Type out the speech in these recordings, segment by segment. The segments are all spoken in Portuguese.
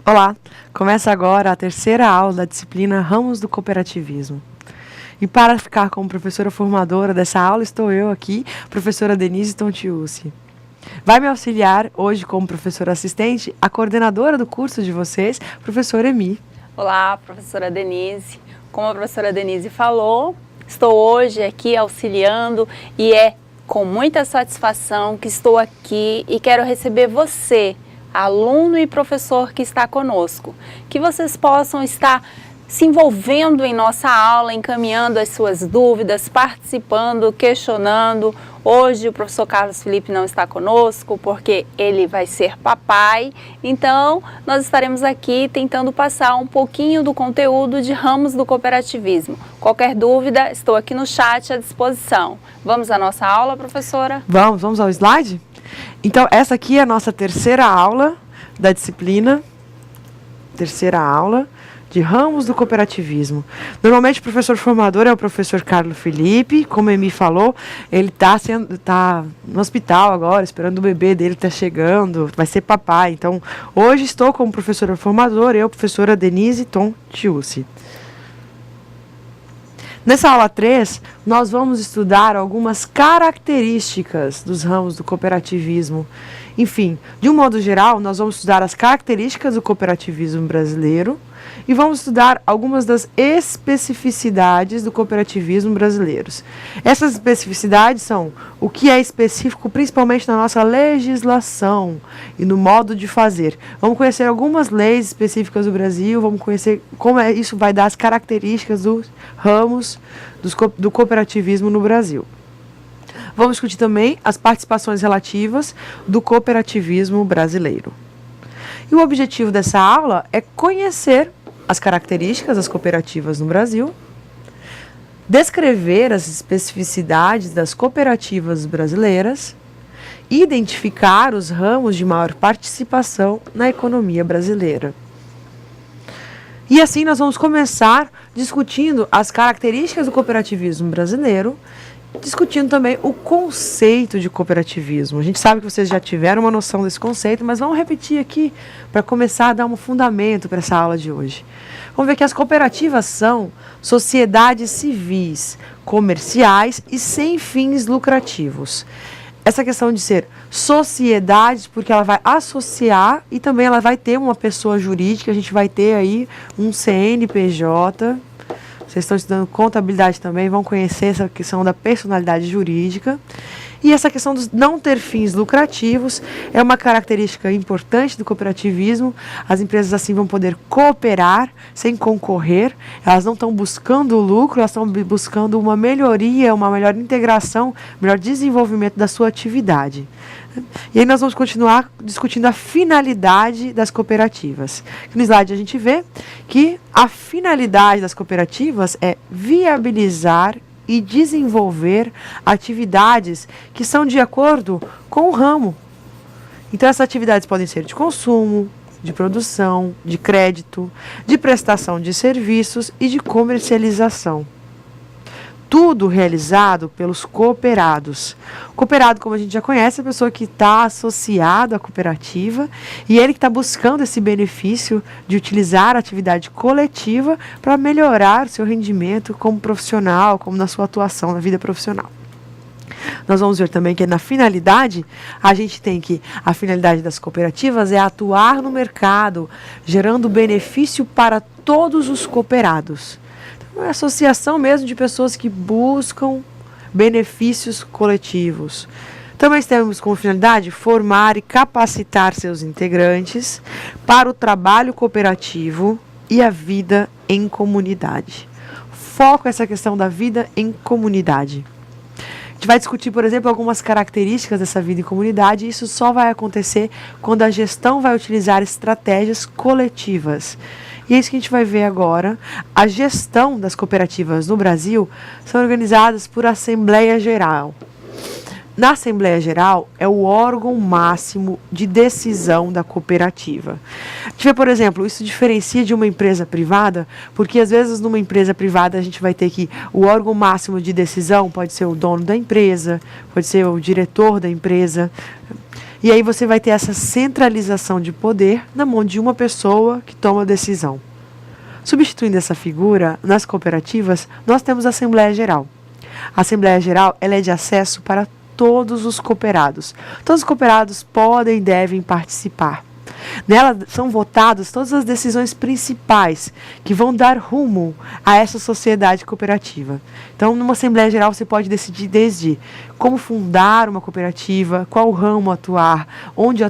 Olá, começa agora a terceira aula da disciplina Ramos do Cooperativismo. E para ficar como professora formadora dessa aula, estou eu aqui, professora Denise Tontiucci. Vai me auxiliar hoje como professora assistente a coordenadora do curso de vocês, professora Emi. Olá, professora Denise. Como a professora Denise falou, estou hoje aqui auxiliando e é com muita satisfação que estou aqui e quero receber você, aluno e professor que está conosco, que vocês possam estar se envolvendo em nossa aula, encaminhando as suas dúvidas, participando, questionando. Hoje o professor Carlos Felipe não está conosco porque ele vai ser papai, então nós estaremos aqui tentando passar um pouquinho do conteúdo de Ramos do Cooperativismo. Qualquer dúvida, estou aqui no chat à disposição. Vamos à nossa aula, professora? Vamos ao slide? Então, essa aqui é a nossa terceira aula da disciplina, terceira aula de Ramos do Cooperativismo. Normalmente o professor formador é o professor Carlos Felipe, como a Emi falou, ele tá no hospital agora, esperando o bebê dele tá chegando, vai ser papai. Então, hoje estou como professora formadora, eu, professora Denise Tontiucci. Nessa aula 3, nós vamos estudar algumas características dos ramos do cooperativismo. Enfim, de um modo geral, nós vamos estudar as características do cooperativismo brasileiro e vamos estudar algumas das especificidades do cooperativismo brasileiro. Essas especificidades são o que é específico principalmente na nossa legislação e no modo de fazer. Vamos conhecer algumas leis específicas do Brasil, vamos conhecer como isso vai dar as características dos ramos do cooperativismo no Brasil. Vamos discutir também as participações relativas do cooperativismo brasileiro. E o objetivo dessa aula é conhecer as características das cooperativas no Brasil, descrever as especificidades das cooperativas brasileiras e identificar os ramos de maior participação na economia brasileira. E assim nós vamos começar discutindo as características do cooperativismo brasileiro, discutindo também o conceito de cooperativismo. A gente sabe que vocês já tiveram uma noção desse conceito, mas vamos repetir aqui para começar a dar um fundamento para essa aula de hoje. Vamos ver que as cooperativas são sociedades civis, comerciais e sem fins lucrativos. Essa questão de ser sociedade, porque ela vai associar e também ela vai ter uma pessoa jurídica, a gente vai ter aí um CNPJ. Vocês estão estudando contabilidade também, vão conhecer essa questão da personalidade jurídica. E essa questão dos não ter fins lucrativos é uma característica importante do cooperativismo. As empresas assim vão poder cooperar sem concorrer. Elas não estão buscando lucro, elas estão buscando uma melhoria, uma melhor integração, melhor desenvolvimento da sua atividade. E aí nós vamos continuar discutindo a finalidade das cooperativas. No slide a gente vê que a finalidade das cooperativas é viabilizar e desenvolver atividades que são de acordo com o ramo. Então essas atividades podem ser de consumo, de produção, de crédito, de prestação de serviços e de comercialização. Tudo realizado pelos cooperados. Cooperado, como a gente já conhece, é a pessoa que está associada à cooperativa e ele que está buscando esse benefício de utilizar a atividade coletiva para melhorar seu rendimento como profissional, como na sua atuação na vida profissional. Nós vamos ver também que na finalidade, a gente tem que a finalidade das cooperativas é atuar no mercado, gerando benefício para todos os cooperados. Uma associação mesmo de pessoas que buscam benefícios coletivos. Também temos como finalidade formar e capacitar seus integrantes para o trabalho cooperativo e a vida em comunidade. Foco essa questão da vida em comunidade. A gente vai discutir, por exemplo, algumas características dessa vida em comunidade e isso só vai acontecer quando a gestão vai utilizar estratégias coletivas. E é isso que a gente vai ver agora. A gestão das cooperativas no Brasil são organizadas por Assembleia Geral. Na Assembleia Geral é o órgão máximo de decisão da cooperativa. A gente vê, por exemplo, isso diferencia de uma empresa privada, porque às vezes numa empresa privada a gente vai ter que o órgão máximo de decisão pode ser o dono da empresa, pode ser o diretor da empresa. E aí você vai ter essa centralização de poder na mão de uma pessoa que toma a decisão. Substituindo essa figura, nas cooperativas, nós temos a Assembleia Geral. A Assembleia Geral ela é de acesso para todos os cooperados. Todos os cooperados podem e devem participar. Nela são votadas todas as decisões principais que vão dar rumo a essa sociedade cooperativa. Então, numa Assembleia Geral, você pode decidir desde como fundar uma cooperativa, qual ramo atuar, onde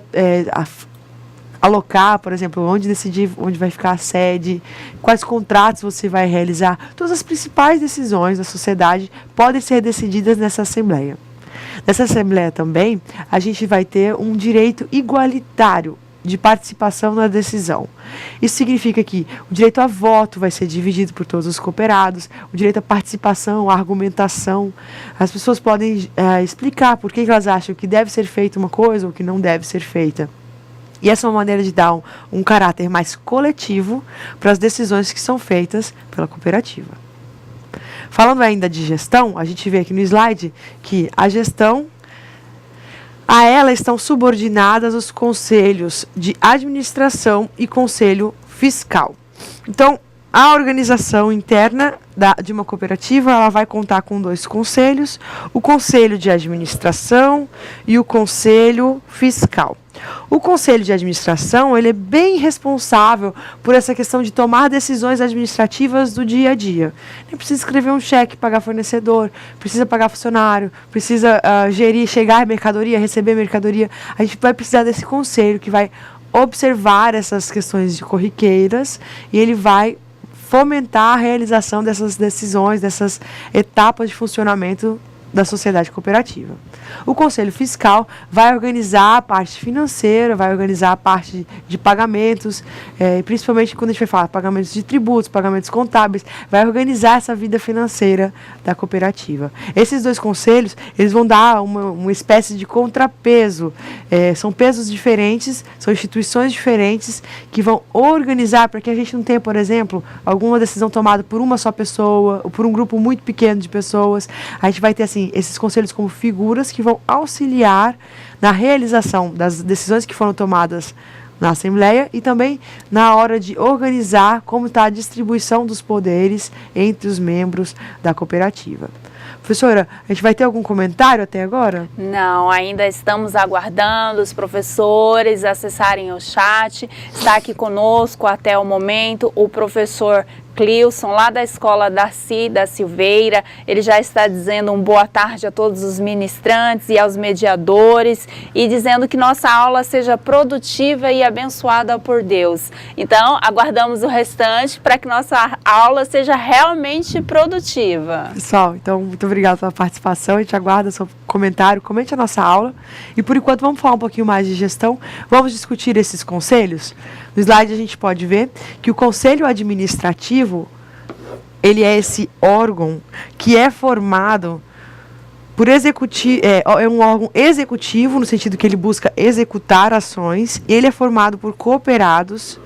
alocar, por exemplo, onde decidir onde vai ficar a sede, quais contratos você vai realizar. Todas as principais decisões da sociedade podem ser decididas nessa Assembleia. Nessa Assembleia também, a gente vai ter um direito igualitário de participação na decisão. Isso significa que o direito a voto vai ser dividido por todos os cooperados, o direito à participação, à argumentação. As pessoas podem explicar por que elas acham que deve ser feita uma coisa ou que não deve ser feita. E essa é uma maneira de dar um caráter mais coletivo para as decisões que são feitas pela cooperativa. Falando ainda de gestão, a gente vê aqui no slide que a gestão, a ela estão subordinadas os conselhos de administração e conselho fiscal. Então, a organização interna de uma cooperativa, ela vai contar com 2 conselhos, o conselho de administração e o conselho fiscal. O conselho de administração, ele é bem responsável por essa questão de tomar decisões administrativas do dia a dia. Nem precisa escrever um cheque, pagar fornecedor, precisa pagar funcionário, precisa gerir, chegar a mercadoria, receber mercadoria. A gente vai precisar desse conselho que vai observar essas questões de corriqueiras e ele vai fomentar a realização dessas decisões, dessas etapas de funcionamento da sociedade cooperativa. O Conselho Fiscal vai organizar a parte financeira, vai organizar a parte de pagamentos, principalmente quando a gente vai falar pagamentos de tributos, pagamentos contábeis, vai organizar essa vida financeira da cooperativa. Esses 2 conselhos, eles vão dar uma espécie de contrapeso, são pesos diferentes, são instituições diferentes que vão organizar para que a gente não tenha, por exemplo, alguma decisão tomada por uma só pessoa ou por um grupo muito pequeno de pessoas. A gente vai ter assim esses conselhos como figuras que vão auxiliar na realização das decisões que foram tomadas na Assembleia e também na hora de organizar como está a distribuição dos poderes entre os membros da cooperativa. Professora, a gente vai ter algum comentário até agora? Não, ainda estamos aguardando os professores acessarem o chat. Está aqui conosco até o momento o professor Clilson, lá da Escola Darcy da Silveira. Ele já está dizendo um boa tarde a todos os ministrantes e aos mediadores e dizendo que nossa aula seja produtiva e abençoada por Deus. Então, aguardamos o restante para que nossa aula seja realmente produtiva. Pessoal, então, muito obrigada pela participação. A gente aguarda seu comentário, comente a nossa aula. E, por enquanto, vamos falar um pouquinho mais de gestão. Vamos discutir esses conselhos. No slide a gente pode ver que o Conselho Administrativo, ele é esse órgão que é formado por executivo, é um órgão executivo, no sentido que ele busca executar ações, ele é formado por cooperados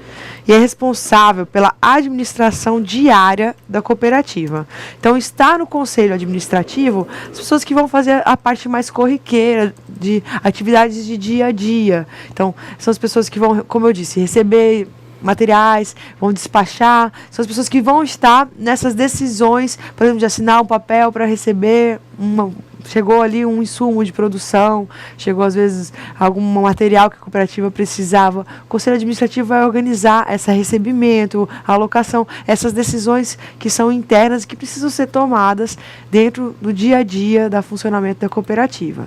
e é responsável pela administração diária da cooperativa. Então, está no Conselho Administrativo as pessoas que vão fazer a parte mais corriqueira de atividades de dia a dia. Então, são as pessoas que vão, como eu disse, receber materiais, vão despachar, são as pessoas que vão estar nessas decisões, por exemplo, de assinar um papel para receber chegou ali um insumo de produção, chegou às vezes algum material que a cooperativa precisava. O Conselho Administrativo vai organizar esse recebimento, a alocação, essas decisões que são internas e que precisam ser tomadas dentro do dia a dia do funcionamento da cooperativa.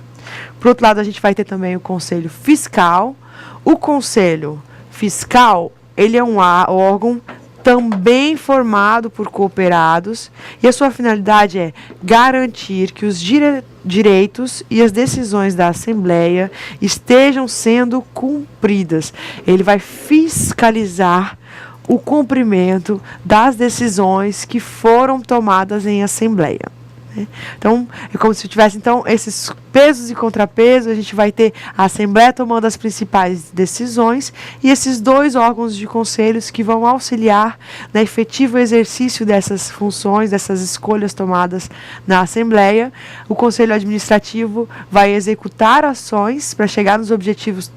Por outro lado, a gente vai ter também o Conselho Fiscal. O Conselho Fiscal, ele é um órgão também formado por cooperados e a sua finalidade é garantir que os direitos e as decisões da Assembleia estejam sendo cumpridas. Ele vai fiscalizar o cumprimento das decisões que foram tomadas em Assembleia. né? Então, é como se tivesse então esses pesos e contrapesos. A gente vai ter a Assembleia tomando as principais decisões e esses 2 órgãos de conselhos que vão auxiliar no efetivo exercício dessas funções, dessas escolhas tomadas na Assembleia. O Conselho Administrativo vai executar ações para chegar nos objetivos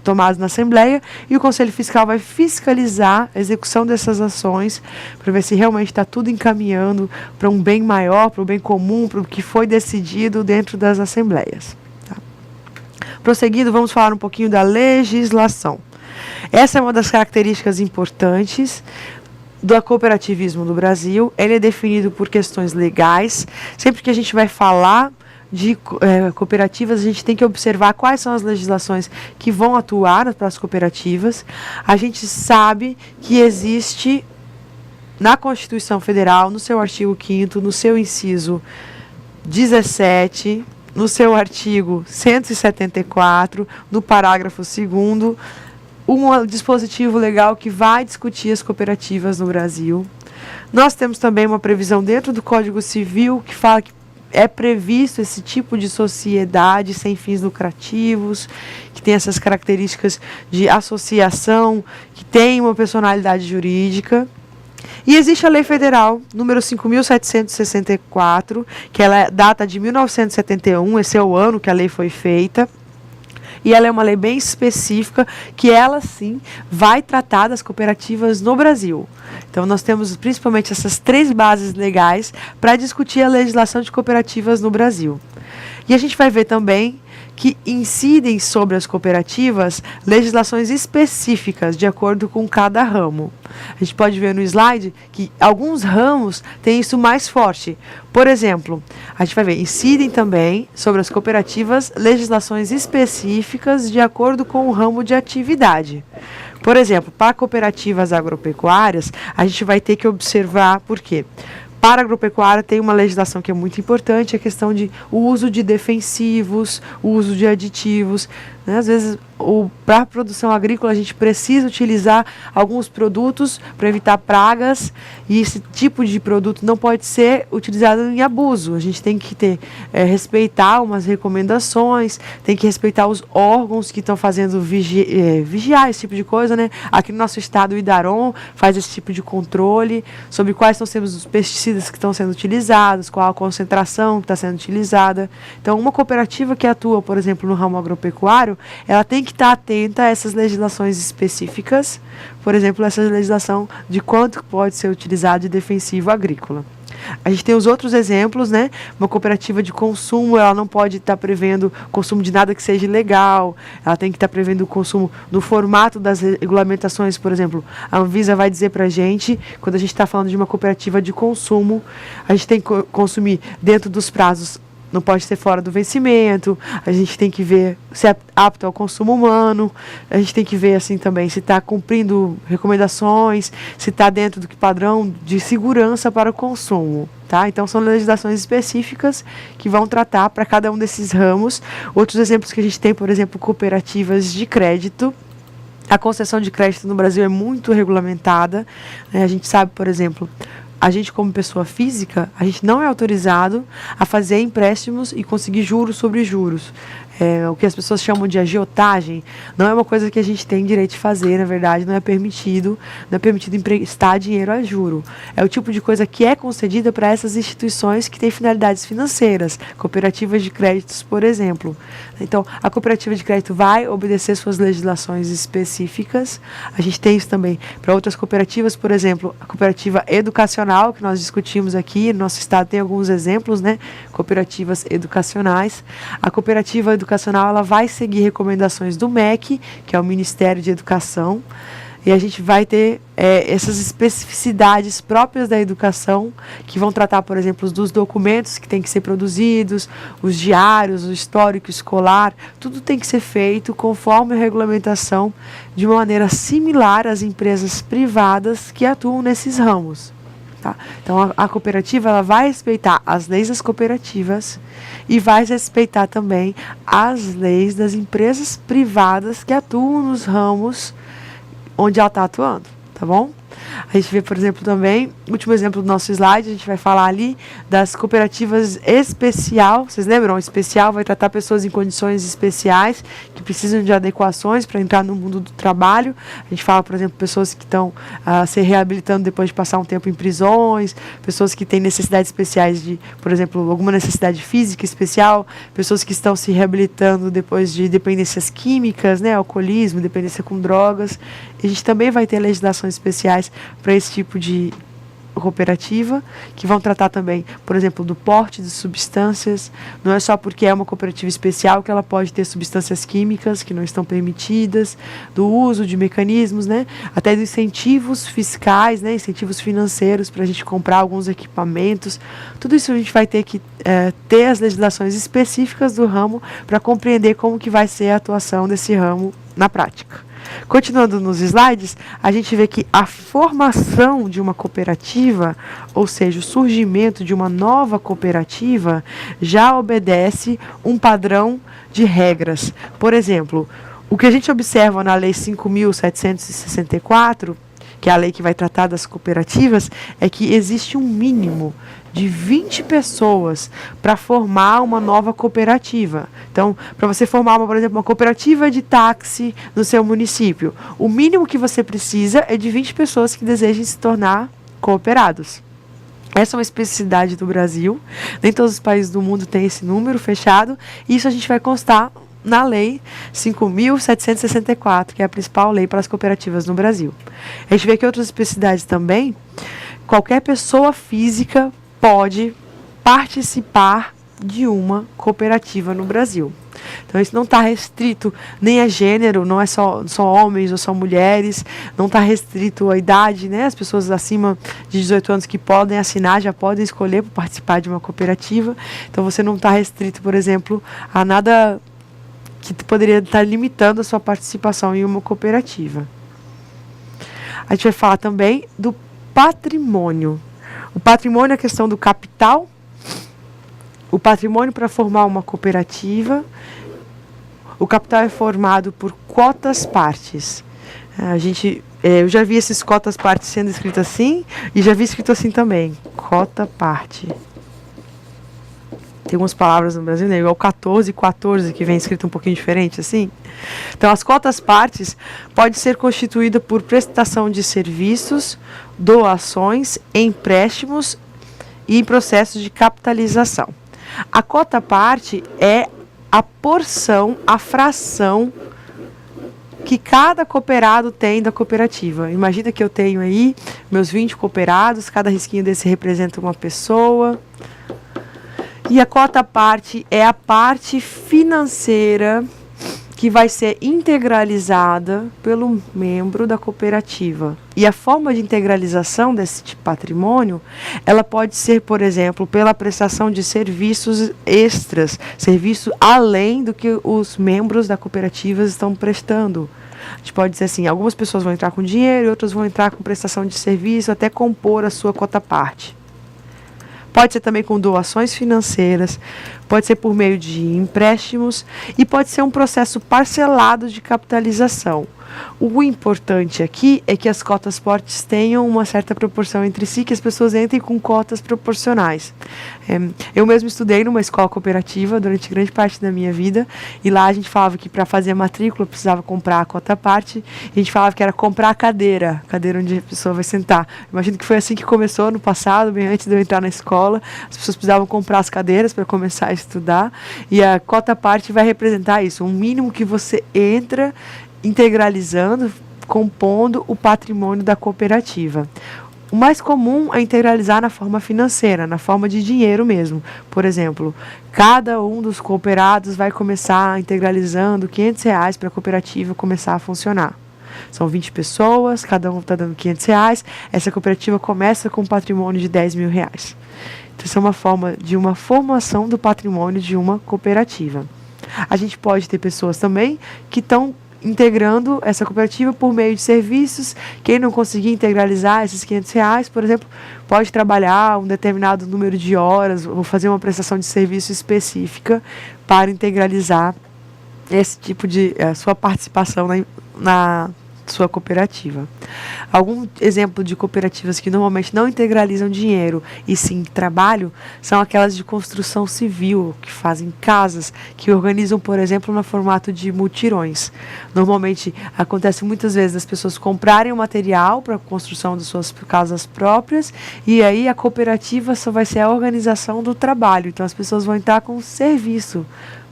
tomados na Assembleia e o Conselho Fiscal vai fiscalizar a execução dessas ações para ver se realmente está tudo encaminhando para um bem maior, para o bem comum, para o que foi decidido dentro das assembleias. Tá? Prosseguindo, vamos falar um pouquinho da legislação. Essa é uma das características importantes do cooperativismo no Brasil. Ele é definido por questões legais. Sempre que a gente vai falar de cooperativas, a gente tem que observar quais são as legislações que vão atuar para as cooperativas. A gente sabe que existe na Constituição Federal, no seu artigo 5º, no seu inciso 17, no seu artigo 174, no parágrafo 2º, um dispositivo legal que vai discutir as cooperativas no Brasil. Nós temos também uma previsão dentro do Código Civil que fala que é previsto esse tipo de sociedade sem fins lucrativos, que tem essas características de associação, que tem uma personalidade jurídica. E existe a Lei Federal número 5.764, que ela data de 1971, esse é o ano que a lei foi feita. E ela é uma lei bem específica, que ela sim vai tratar das cooperativas no Brasil. Então nós temos principalmente essas 3 bases legais para discutir a legislação de cooperativas no Brasil. E a gente vai ver também que incidem sobre as cooperativas legislações específicas de acordo com cada ramo. A gente pode ver no slide que alguns ramos têm isso mais forte. Por exemplo, a gente vai ver, incidem também sobre as cooperativas legislações específicas de acordo com o ramo de atividade. Por exemplo, para cooperativas agropecuárias, a gente vai ter que observar por quê. Para a agropecuária tem uma legislação que é muito importante, a questão de o uso de defensivos, o uso de aditivos. Né? Às vezes, para a produção agrícola, a gente precisa utilizar alguns produtos para evitar pragas e esse tipo de produto não pode ser utilizado em abuso. A gente tem que respeitar umas recomendações, tem que respeitar os órgãos que estão fazendo vigiar esse tipo de coisa. Né? Aqui no nosso estado, o IDARON faz esse tipo de controle sobre quais estão sendo os pesticidas que estão sendo utilizados, qual a concentração que está sendo utilizada. Então, uma cooperativa que atua, por exemplo, no ramo agropecuário, ela tem que estar atenta a essas legislações específicas, por exemplo, essa legislação de quanto pode ser utilizado de defensivo agrícola. A gente tem os outros exemplos, né? Uma cooperativa de consumo, ela não pode estar prevendo consumo de nada que seja ilegal, ela tem que estar prevendo o consumo no formato das regulamentações. Por exemplo, a Anvisa vai dizer para a gente, quando a gente está falando de uma cooperativa de consumo, a gente tem que consumir dentro dos prazos, não pode ser fora do vencimento, a gente tem que ver se é apto ao consumo humano, a gente tem que ver assim também se está cumprindo recomendações, se está dentro do padrão de segurança para o consumo. Tá? Então são legislações específicas que vão tratar para cada um desses ramos. Outros exemplos que a gente tem, por exemplo, cooperativas de crédito. A concessão de crédito no Brasil é muito regulamentada, né? A gente sabe, por exemplo, a gente como pessoa física, a gente não é autorizado a fazer empréstimos e conseguir juros sobre juros. O que as pessoas chamam de agiotagem, não é uma coisa que a gente tem direito de fazer, na verdade, não é permitido emprestar dinheiro a juro. É o tipo de coisa que é concedida para essas instituições que têm finalidades financeiras, cooperativas de créditos, por exemplo. Então, a cooperativa de crédito vai obedecer suas legislações específicas. A gente tem isso também para outras cooperativas, por exemplo, a cooperativa educacional, que nós discutimos aqui, no nosso estado tem alguns exemplos, né? Cooperativas educacionais. A cooperativa educacional, ela vai seguir recomendações do MEC, que é o Ministério de Educação, e a gente vai ter essas especificidades próprias da educação, que vão tratar, por exemplo, dos documentos que têm que ser produzidos, os diários, o histórico escolar, tudo tem que ser feito conforme a regulamentação, de uma maneira similar às empresas privadas que atuam nesses ramos. Tá? Então, a cooperativa ela vai respeitar as leis das cooperativas e vai respeitar também as leis das empresas privadas que atuam nos ramos onde ela está atuando, tá bom? A gente vê, por exemplo, também, último exemplo do nosso slide, a gente vai falar ali das cooperativas especial. Vocês lembram? O especial vai tratar pessoas em condições especiais, que precisam de adequações para entrar no mundo do trabalho. A gente fala, por exemplo, pessoas que estão se reabilitando depois de passar um tempo em prisões, pessoas que têm necessidades especiais de, por exemplo, alguma necessidade física especial, pessoas que estão se reabilitando depois de dependências químicas, né, alcoolismo, dependência com drogas. A gente também vai ter legislações especiais para esse tipo de cooperativa, que vão tratar também, por exemplo, do porte de substâncias. Não é só porque é uma cooperativa especial que ela pode ter substâncias químicas que não estão permitidas, do uso de mecanismos, né, até dos incentivos fiscais, né, incentivos financeiros para a gente comprar alguns equipamentos. Tudo isso a gente vai ter que ter as legislações específicas do ramo para compreender como que vai ser a atuação desse ramo na prática. Continuando nos slides, a gente vê que a formação de uma cooperativa, ou seja, o surgimento de uma nova cooperativa, já obedece um padrão de regras. Por exemplo, o que a gente observa na Lei 5.764, que é a lei que vai tratar das cooperativas, é que existe um mínimo de 20 pessoas para formar uma nova cooperativa. Então, para você formar, por exemplo, uma cooperativa de táxi no seu município, o mínimo que você precisa é de 20 pessoas que desejem se tornar cooperados. Essa é uma especificidade do Brasil. Nem todos os países do mundo têm esse número fechado. E isso a gente vai constar na Lei 5.764, que é a principal lei para as cooperativas no Brasil. A gente vê que outras especificidades também, qualquer pessoa física pode participar de uma cooperativa no Brasil. Então isso não está restrito nem a gênero, não é só homens ou só mulheres, não está restrito à idade, né? As pessoas acima de 18 anos que podem assinar já podem escolher para participar de uma cooperativa. Então você não está restrito, por exemplo, a nada que poderia estar limitando a sua participação em uma cooperativa. A gente vai falar também do patrimônio. O patrimônio é a questão do capital, o patrimônio para formar uma cooperativa. O capital é formado por cotas partes. Eu já vi esses cotas partes sendo escrito assim, e já vi escrito assim também, cota parte. Tem algumas palavras no Brasil, né? Igual 14, que vem escrito um pouquinho diferente, assim. Então, as cotas partes pode ser constituída por prestação de serviços, doações, empréstimos e processos de capitalização. A cota parte é a porção, a fração que cada cooperado tem da cooperativa. Imagina que eu tenho aí meus 20 cooperados, cada risquinho desse representa uma pessoa. E a cota parte é a parte financeira que vai ser integralizada pelo membro da cooperativa. E a forma de integralização desse patrimônio, ela pode ser, por exemplo, pela prestação de serviços extras, serviço além do que os membros da cooperativa estão prestando. A gente pode dizer assim, algumas pessoas vão entrar com dinheiro e outras vão entrar com prestação de serviço até compor a sua cota parte. Pode ser também com doações financeiras, pode ser por meio de empréstimos e pode ser um processo parcelado de capitalização. O importante aqui é que as cotas partes tenham uma certa proporção entre si, que as pessoas entrem com cotas proporcionais. Eu mesmo estudei numa escola cooperativa durante grande parte da minha vida, e lá a gente falava que para fazer a matrícula precisava comprar a cota parte, e a gente falava que era comprar a cadeira onde a pessoa vai sentar. Imagino que foi assim que começou no passado, bem antes de eu entrar na escola, as pessoas precisavam comprar as cadeiras para começar a estudar, e a cota parte vai representar isso, um mínimo que você entra integralizando, compondo o patrimônio da cooperativa. O mais comum é integralizar na forma financeira, na forma de dinheiro mesmo. Por exemplo, cada um dos cooperados vai começar integralizando R$500 para a cooperativa começar a funcionar. São 20 pessoas, cada um está dando R$500. Essa cooperativa começa com um patrimônio de R$10.000. Então, isso é uma forma de uma formação do patrimônio de uma cooperativa. A gente pode ter pessoas também que estão integrando essa cooperativa por meio de serviços. Quem não conseguir integralizar esses R$500, por exemplo, pode trabalhar um determinado número de horas ou fazer uma prestação de serviço específica para integralizar esse tipo de sua participação sua cooperativa. Algum exemplo de cooperativas que normalmente não integralizam dinheiro e sim trabalho são aquelas de construção civil, que fazem casas, que organizam, por exemplo, no formato de mutirões. Normalmente acontece muitas vezes as pessoas comprarem o material para a construção das suas casas próprias e aí a cooperativa só vai ser a organização do trabalho. Então as pessoas vão entrar com serviço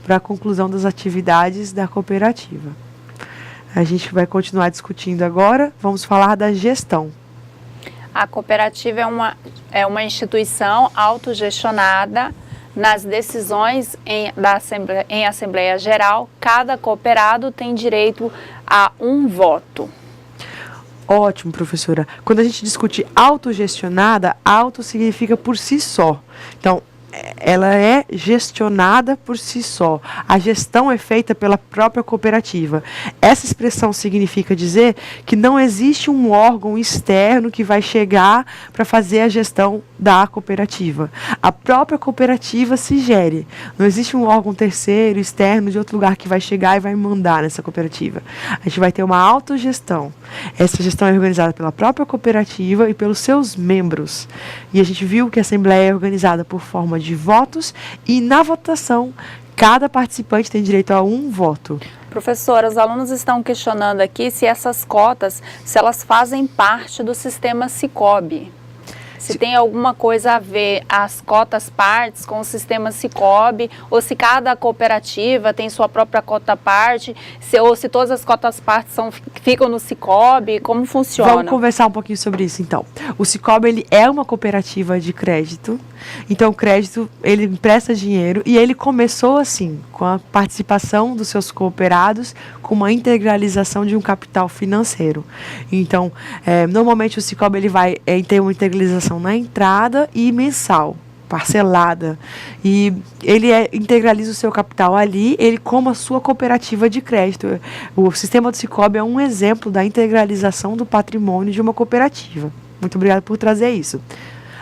para a conclusão das atividades da cooperativa. A gente vai continuar discutindo agora, vamos falar da gestão. A cooperativa é uma instituição autogestionada. Nas decisões em Assembleia Geral, cada cooperado tem direito a um voto. Ótimo, professora. Quando a gente discute autogestionada, auto significa por si só. Então, ela é gestionada por si só. A gestão é feita pela própria cooperativa. Essa expressão significa dizer que não existe um órgão externo que vai chegar para fazer a gestão da cooperativa. A própria cooperativa se gere. Não existe um órgão terceiro, externo, de outro lugar que vai chegar e vai mandar nessa cooperativa. A gente vai ter uma autogestão. Essa gestão é organizada pela própria cooperativa e pelos seus membros. E a gente viu que a Assembleia é organizada por forma de votos e na votação cada participante tem direito a um voto. Professora, os alunos estão questionando aqui se essas cotas, se elas fazem parte do sistema Sicoob. Se tem alguma coisa a ver as cotas partes com o sistema Sicoob, ou se cada cooperativa tem sua própria cota parte, ou se todas as cotas partes ficam no Sicoob, como funciona? Vamos conversar um pouquinho sobre isso, então. O Sicoob, ele é uma cooperativa de crédito. Então, o crédito, ele empresta dinheiro e ele começou assim, com a participação dos seus cooperados, com uma integralização de um capital financeiro. Então, normalmente o Sicoob, ele vai ter uma integralização na entrada e mensal, parcelada. E ele integraliza o seu capital ali, ele como a sua cooperativa de crédito. O sistema do Sicoob é um exemplo da integralização do patrimônio de uma cooperativa. Muito obrigada por trazer isso.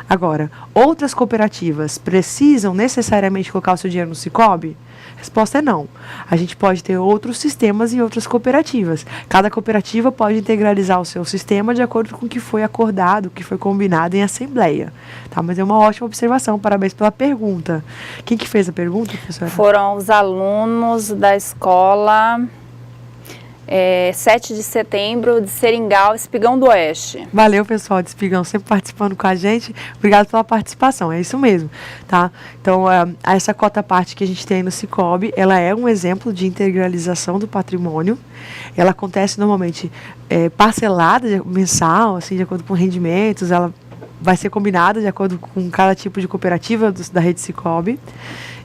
Agora, outras cooperativas precisam necessariamente colocar o seu dinheiro no Sicoob? A resposta é não. A gente pode ter outros sistemas em outras cooperativas. Cada cooperativa pode integralizar o seu sistema de acordo com o que foi acordado, o que foi combinado em assembleia. Tá? Mas é uma ótima observação. Parabéns pela pergunta. Quem que fez a pergunta, professora? Foram os alunos da escola 7 de setembro de Seringal, Espigão do Oeste. Valeu, pessoal de Espigão, sempre participando com a gente. Obrigado pela participação, é isso mesmo, tá? Então, essa cota parte que a gente tem no Sicoob, ela é um exemplo de integralização do patrimônio. Ela acontece normalmente parcelada, mensal, assim, de acordo com rendimentos. Ela vai ser combinada de acordo com cada tipo de cooperativa da rede Sicoob.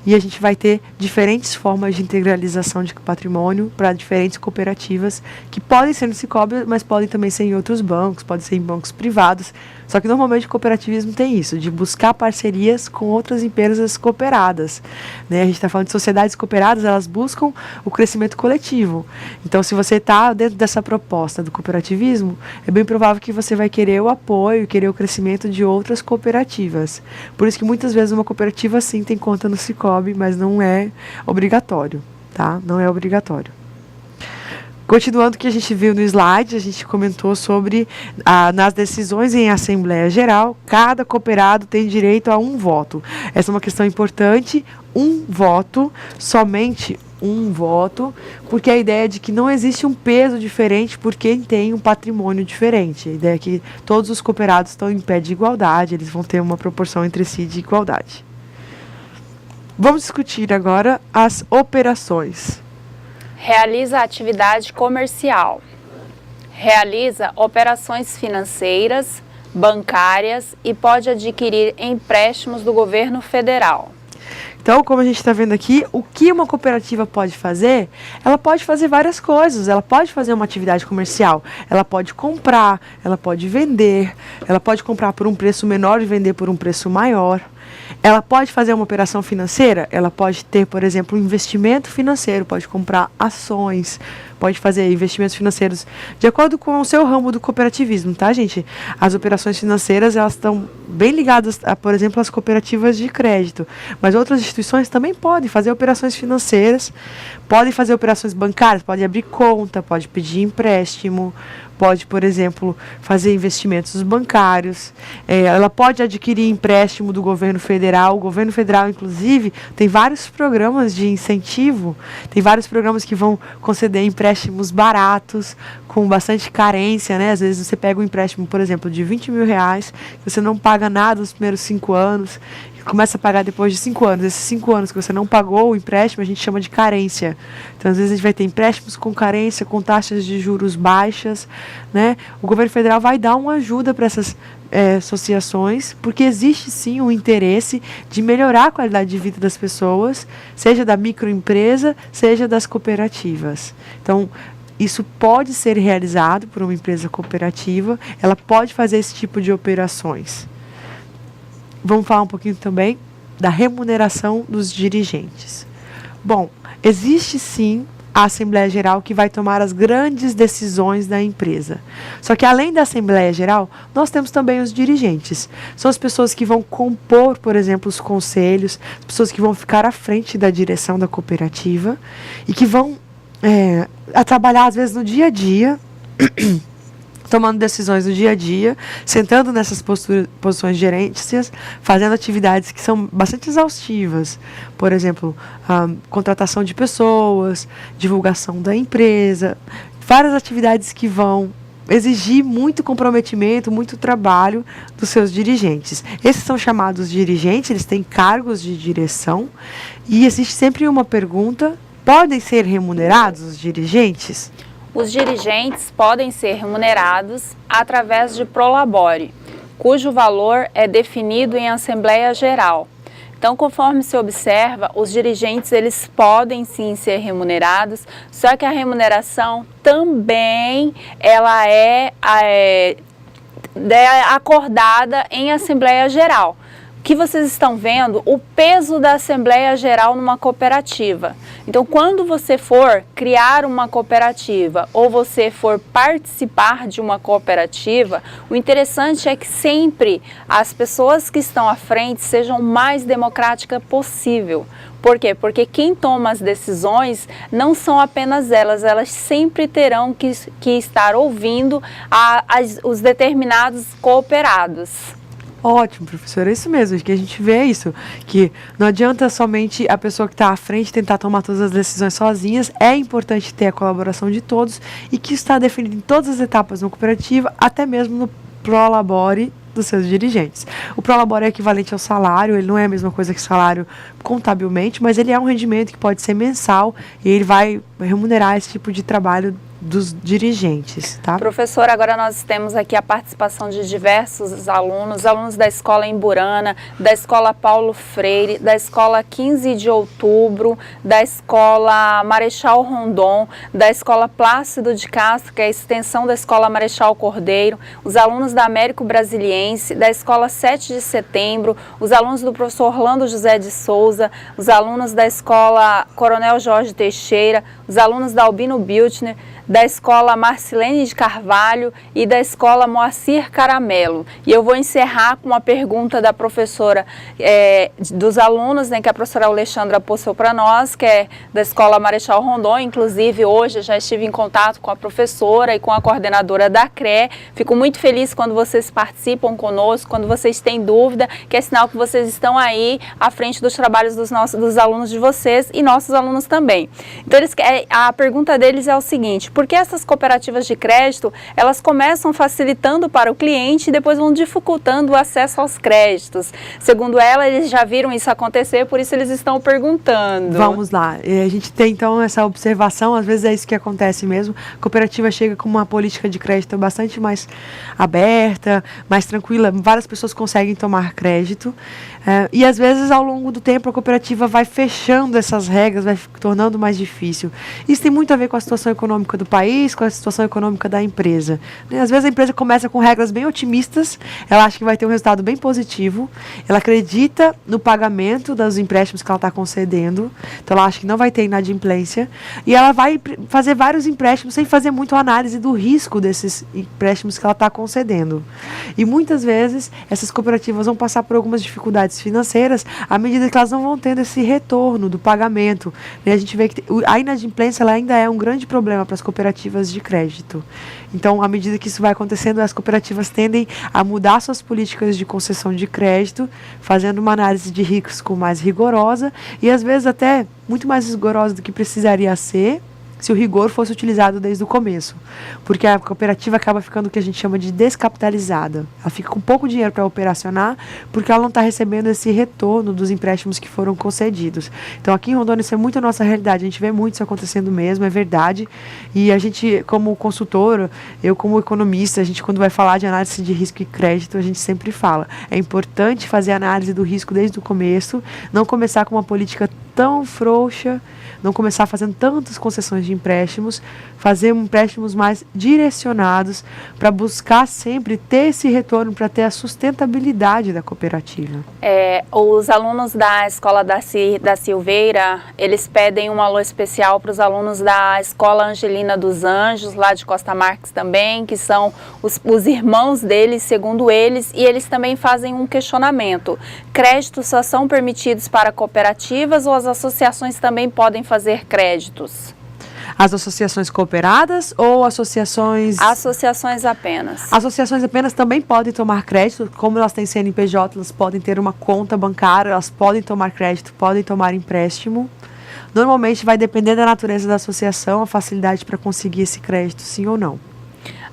E a gente vai ter diferentes formas de integralização de patrimônio para diferentes cooperativas, que podem ser no Sicoob, mas podem também ser em outros bancos, podem ser em bancos privados. Só que normalmente o cooperativismo tem isso, de buscar parcerias com outras empresas cooperadas. Né? A gente está falando de sociedades cooperadas, elas buscam o crescimento coletivo. Então, se você está dentro dessa proposta do cooperativismo, é bem provável que você vai querer o apoio, querer o crescimento de outras cooperativas. Por isso que muitas vezes uma cooperativa sim tem conta no Sicoob, mas não é obrigatório, tá? Não é obrigatório. Continuando o que a gente viu no slide, a gente comentou sobre nas decisões em Assembleia Geral, cada cooperado tem direito a um voto. Essa é uma questão importante, um voto, somente um voto, porque a ideia é de que não existe um peso diferente por quem tem um patrimônio diferente. A ideia é que todos os cooperados estão em pé de igualdade, eles vão ter uma proporção entre si de igualdade. Vamos discutir agora as operações. Realiza atividade comercial. Realiza operações financeiras, bancárias e pode adquirir empréstimos do governo federal. Então, como a gente está vendo aqui, o que uma cooperativa pode fazer? Ela pode fazer várias coisas. Ela pode fazer uma atividade comercial. Ela pode comprar, ela pode vender, ela pode comprar por um preço menor e vender por um preço maior. Ela pode fazer uma operação financeira, ela pode ter, por exemplo, um investimento financeiro, pode comprar ações, pode fazer investimentos financeiros de acordo com o seu ramo do cooperativismo, tá, gente? As operações financeiras, elas estão bem ligadas, a, por exemplo, às cooperativas de crédito, mas outras instituições também podem fazer operações financeiras, podem fazer operações bancárias, pode abrir conta, pode pedir empréstimo, pode, por exemplo, fazer investimentos bancários, ela pode adquirir empréstimo do governo federal. O governo federal, inclusive, tem vários programas de incentivo, tem vários programas que vão conceder empréstimos baratos, com bastante carência, né? Às vezes você pega um empréstimo, por exemplo, de R$20 mil, você não paga nada nos primeiros 5 anos, começa a pagar depois de 5 anos. Esses 5 anos que você não pagou o empréstimo, a gente chama de carência. Então, às vezes, a gente vai ter empréstimos com carência, com taxas de juros baixas, né? O governo federal vai dar uma ajuda para essas associações, porque existe sim um interesse de melhorar a qualidade de vida das pessoas, seja da microempresa, seja das cooperativas. Então, isso pode ser realizado por uma empresa cooperativa, ela pode fazer esse tipo de operações. Vamos falar um pouquinho também da remuneração dos dirigentes. Bom, existe sim a Assembleia Geral que vai tomar as grandes decisões da empresa. Só que além da Assembleia Geral, nós temos também os dirigentes. São as pessoas que vão compor, por exemplo, os conselhos, as pessoas que vão ficar à frente da direção da cooperativa e que vão a trabalhar, às vezes, no dia a dia, tomando decisões no dia a dia, sentando nessas posições gerências, fazendo atividades que são bastante exaustivas. Por exemplo, contratação de pessoas, divulgação da empresa, várias atividades que vão exigir muito comprometimento, muito trabalho dos seus dirigentes. Esses são chamados dirigentes, eles têm cargos de direção, e existe sempre uma pergunta: podem ser remunerados os dirigentes? Os dirigentes podem ser remunerados através de prolabore, cujo valor é definido em Assembleia Geral. Então, conforme se observa, os dirigentes eles podem sim ser remunerados, só que a remuneração também ela é acordada em Assembleia Geral. O que vocês estão vendo, o peso da Assembleia Geral numa cooperativa. Então, quando você for criar uma cooperativa ou você for participar de uma cooperativa, o interessante é que sempre as pessoas que estão à frente sejam o mais democrática possível. Por quê? Porque quem toma as decisões não são apenas elas sempre terão que estar ouvindo os determinados cooperados. Ótimo, professora, é isso mesmo, que a gente vê isso, que não adianta somente a pessoa que está à frente tentar tomar todas as decisões sozinhas, é importante ter a colaboração de todos e que está definido em todas as etapas da cooperativa, até mesmo no prolabore dos seus dirigentes. O prolabore é equivalente ao salário, ele não é a mesma coisa que salário contabilmente, mas ele é um rendimento que pode ser mensal e ele vai remunerar esse tipo de trabalho dos dirigentes, tá? Professora, agora nós temos aqui a participação de diversos alunos da Escola Emburana, da Escola Paulo Freire, da Escola 15 de Outubro, da Escola Marechal Rondon, da Escola Plácido de Castro, que é a extensão da Escola Marechal Cordeiro, os alunos da Américo Brasiliense, da Escola 7 de Setembro, os alunos do professor Orlando José de Souza, os alunos da Escola Coronel Jorge Teixeira, os alunos da Albino Biltner, da Escola Marcilene de Carvalho e da Escola Moacir Caramelo. E eu vou encerrar com uma pergunta da professora, dos alunos, né, que a professora Alexandra passou para nós, que é da Escola Marechal Rondon. Inclusive, hoje já estive em contato com a professora e com a coordenadora da CRE. Fico muito feliz quando vocês participam conosco, quando vocês têm dúvida, que é sinal que vocês estão aí à frente dos trabalhos dos alunos de vocês e nossos alunos também. Então, a pergunta deles é o seguinte: por que essas cooperativas de crédito, elas começam facilitando para o cliente e depois vão dificultando o acesso aos créditos? Segundo ela, eles já viram isso acontecer, por isso eles estão perguntando. Vamos lá, a gente tem então essa observação, às vezes é isso que acontece mesmo. A cooperativa chega com uma política de crédito bastante mais aberta, mais tranquila, várias pessoas conseguem tomar crédito, e às vezes ao longo do tempo a cooperativa vai fechando essas regras, vai tornando mais difícil. Isso tem muito a ver com a situação econômica do país, com a situação econômica da empresa. Né? Às vezes a empresa começa com regras bem otimistas, ela acha que vai ter um resultado bem positivo, ela acredita no pagamento dos empréstimos que ela está concedendo, então ela acha que não vai ter inadimplência, e ela vai fazer vários empréstimos sem fazer muito análise do risco desses empréstimos que ela está concedendo. E muitas vezes essas cooperativas vão passar por algumas dificuldades financeiras à medida que elas não vão tendo esse retorno do pagamento. E a gente vê que a inadimplência ela ainda é um grande problema para as cooperativas de crédito. Então, à medida que isso vai acontecendo, as cooperativas tendem a mudar suas políticas de concessão de crédito, fazendo uma análise de risco mais rigorosa e, às vezes, até muito mais rigorosa do que precisaria ser, se o rigor fosse utilizado desde o começo. Porque a cooperativa acaba ficando o que a gente chama de descapitalizada. Ela fica com pouco dinheiro para operacionar, porque ela não está recebendo esse retorno dos empréstimos que foram concedidos. Então, aqui em Rondônia, isso é muito a nossa realidade. A gente vê muito isso acontecendo mesmo, é verdade. E a gente, como consultor, eu como economista, a gente quando vai falar de análise de risco e crédito, a gente sempre fala. É importante fazer a análise do risco desde o começo, não começar com uma política tão frouxa, não começar fazendo tantas concessões de empréstimos, fazer empréstimos mais direcionados para buscar sempre ter esse retorno, para ter a sustentabilidade da cooperativa. Os alunos da escola da Silveira, eles pedem um alô especial para os alunos da escola Angelina dos Anjos, lá de Costa Marques também, que são os irmãos deles, segundo eles, e eles também fazem um questionamento. Créditos só são permitidos para cooperativas ou as associações também podem fazer créditos? As associações cooperadas ou associações... Associações apenas. Associações apenas também podem tomar crédito, como elas têm CNPJ, elas podem ter uma conta bancária, elas podem tomar crédito, podem tomar empréstimo. Normalmente vai depender da natureza da associação, a facilidade para conseguir esse crédito, sim ou não.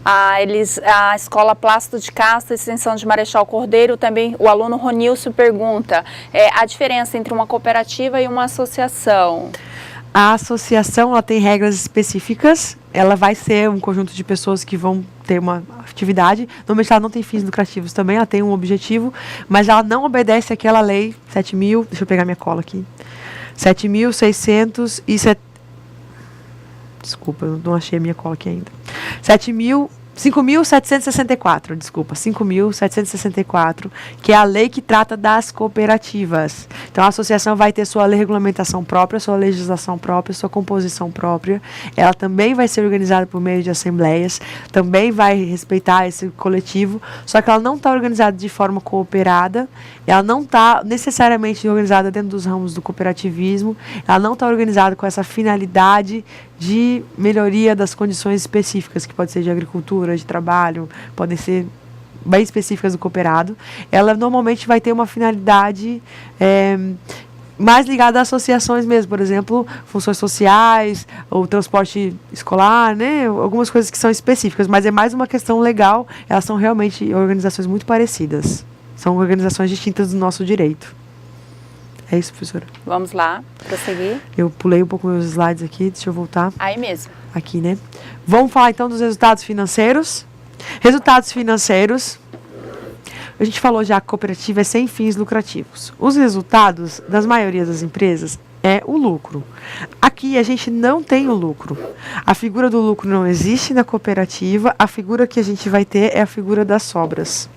A Escola Plácido de Castro, extensão de Marechal Cordeiro, também o aluno Ronilson pergunta a diferença entre uma cooperativa e uma associação. A associação ela tem regras específicas, ela vai ser um conjunto de pessoas que vão ter uma atividade. Normalmente ela não tem fins lucrativos também, ela tem um objetivo, mas ela não obedece àquela lei 7.000, deixa eu pegar minha cola aqui, 7.607, desculpa, eu não achei a minha cola aqui ainda, 5.764, que é a lei que trata das cooperativas. Então, a associação vai ter sua regulamentação própria, sua legislação própria, sua composição própria. Ela também vai ser organizada por meio de assembleias, também vai respeitar esse coletivo, só que ela não está organizada de forma cooperada, ela não está necessariamente organizada dentro dos ramos do cooperativismo, ela não está organizada com essa finalidade de melhoria das condições específicas, que pode ser de agricultura, de trabalho, podem ser bem específicas do cooperado. Ela normalmente vai ter uma finalidade mais ligada a associações mesmo, por exemplo, funções sociais, ou transporte escolar, né? Algumas coisas que são específicas, mas é mais uma questão legal, elas são realmente organizações muito parecidas, são organizações distintas do nosso direito. É isso, professora. Vamos lá, prosseguir. Eu pulei um pouco meus slides aqui, deixa eu voltar. Aí mesmo. Aqui, né? Vamos falar então dos resultados financeiros. Resultados financeiros. A gente falou já que a cooperativa é sem fins lucrativos. Os resultados das maioria das empresas é o lucro. Aqui a gente não tem o lucro. A figura do lucro não existe na cooperativa. A figura que a gente vai ter é a figura das sobras.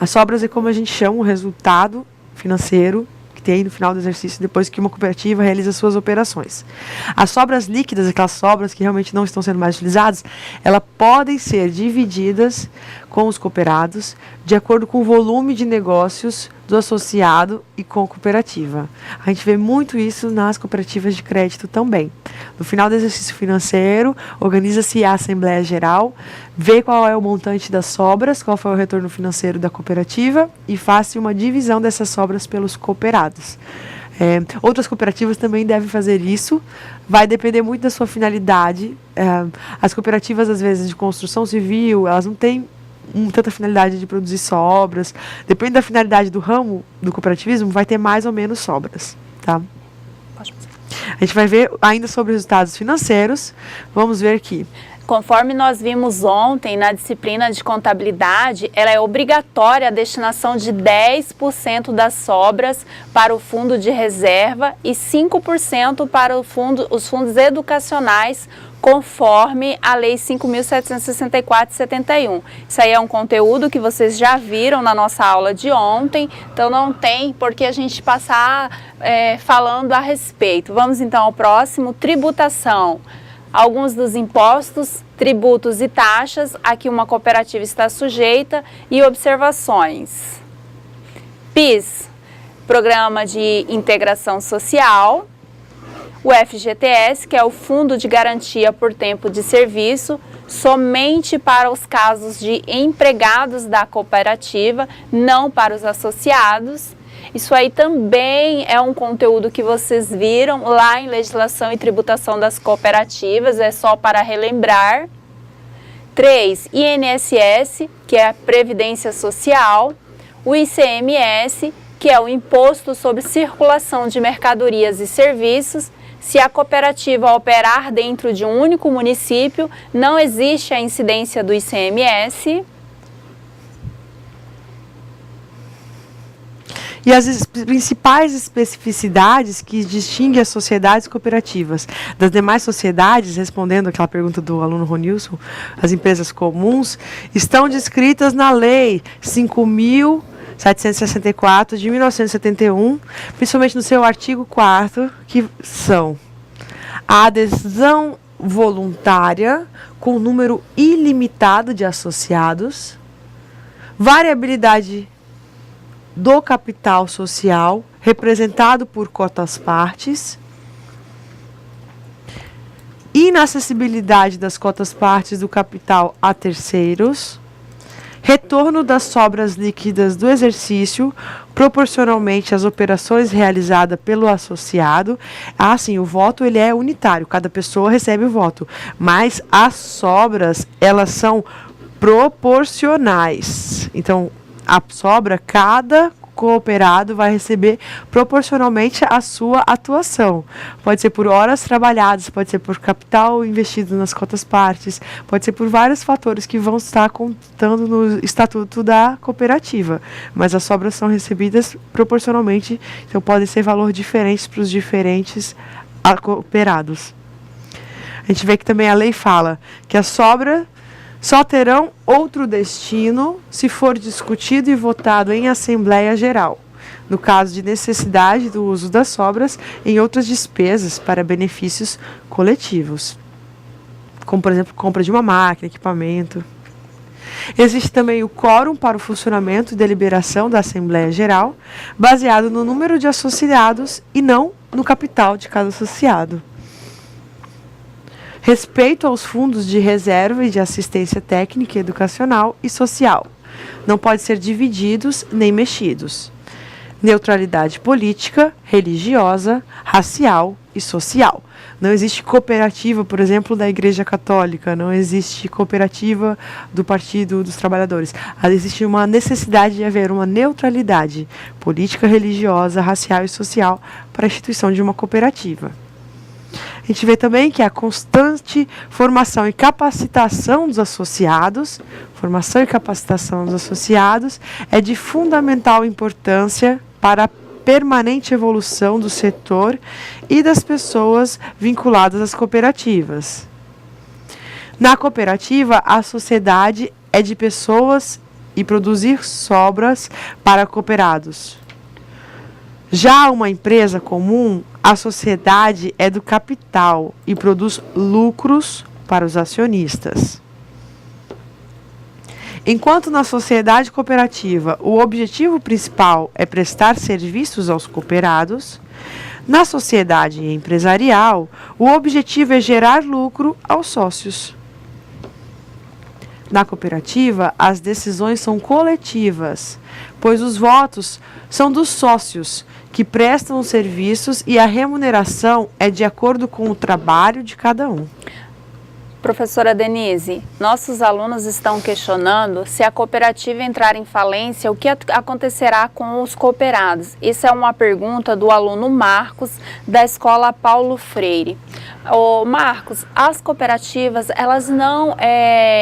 As sobras é como a gente chama o resultado financeiro que tem no final do exercício, depois que uma cooperativa realiza suas operações. As sobras líquidas, aquelas sobras que realmente não estão sendo mais utilizadas, elas podem ser divididas com os cooperados de acordo com o volume de negócios do associado e com a cooperativa. A gente vê muito isso nas cooperativas de crédito também. No final do exercício financeiro, organiza-se a Assembleia Geral, vê qual é o montante das sobras, qual foi o retorno financeiro da cooperativa e faz-se uma divisão dessas sobras pelos cooperados. Outras cooperativas também devem fazer isso, vai depender muito da sua finalidade. As cooperativas, às vezes, de construção civil, elas não têm tanta finalidade de produzir sobras. Depende da finalidade do ramo do cooperativismo, vai ter mais ou menos sobras, tá? Pode passar. A gente vai ver ainda sobre resultados financeiros. Vamos ver aqui. Conforme nós vimos ontem na disciplina de contabilidade, ela é obrigatória a destinação de 10% das sobras para o fundo de reserva e 5% para os fundos educacionais conforme a Lei 5.764 de 71. Isso aí é um conteúdo que vocês já viram na nossa aula de ontem, então não tem por que a gente passar falando a respeito. Vamos então ao próximo, tributação. Alguns dos impostos, tributos e taxas a que uma cooperativa está sujeita e observações. PIS, Programa de Integração Social. O FGTS, que é o Fundo de Garantia por Tempo de Serviço, somente para os casos de empregados da cooperativa, não para os associados. Isso aí também é um conteúdo que vocês viram lá em Legislação e Tributação das Cooperativas, é só para relembrar. 3. INSS, que é a Previdência Social. O ICMS, que é o Imposto sobre Circulação de Mercadorias e Serviços. Se a cooperativa operar dentro de um único município, não existe a incidência do ICMS. E as principais especificidades que distinguem as sociedades cooperativas das demais sociedades, respondendo aquela pergunta do aluno Ronilson, as empresas comuns, estão descritas na Lei 5.764 de 1971, principalmente no seu artigo 4º, que são a adesão voluntária com número ilimitado de associados, variabilidade do capital social, representado por cotas-partes, inacessibilidade das cotas-partes do capital a terceiros, retorno das sobras líquidas do exercício, proporcionalmente às operações realizadas pelo associado. Sim, o voto ele é unitário, cada pessoa recebe o voto, mas as sobras, elas são proporcionais. Então, a sobra, cada cooperado vai receber proporcionalmente à sua atuação. Pode ser por horas trabalhadas, pode ser por capital investido nas cotas-partes, pode ser por vários fatores que vão estar contando no estatuto da cooperativa. Mas as sobras são recebidas proporcionalmente, então podem ser valores diferentes para os diferentes cooperados. A gente vê que também a lei fala que a sobra só terão outro destino se for discutido e votado em Assembleia Geral, no caso de necessidade do uso das sobras em outras despesas para benefícios coletivos, como, por exemplo, compra de uma máquina, equipamento. Existe também o quórum para o funcionamento e deliberação da Assembleia Geral, baseado no número de associados e não no capital de cada associado. Respeito aos fundos de reserva e de assistência técnica, educacional e social. Não pode ser divididos nem mexidos. Neutralidade política, religiosa, racial e social. Não existe cooperativa, por exemplo, da Igreja Católica, não existe cooperativa do Partido dos Trabalhadores. Existe uma necessidade de haver uma neutralidade política, religiosa, racial e social para a instituição de uma cooperativa. A gente vê também que a constante formação e capacitação dos associados, é de fundamental importância para a permanente evolução do setor e das pessoas vinculadas às cooperativas. Na cooperativa, a sociedade é de pessoas e produzir sobras para cooperados. Já uma empresa comum, a sociedade é do capital e produz lucros para os acionistas. Enquanto na sociedade cooperativa o objetivo principal é prestar serviços aos cooperados, na sociedade empresarial o objetivo é gerar lucro aos sócios. Na cooperativa, as decisões são coletivas, pois os votos são dos sócios, que prestam os serviços e a remuneração é de acordo com o trabalho de cada um. Professora Denise, nossos alunos estão questionando se a cooperativa entrar em falência, o que acontecerá com os cooperados? Isso é uma pergunta do aluno Marcos, da Escola Paulo Freire. Marcos, as cooperativas, elas não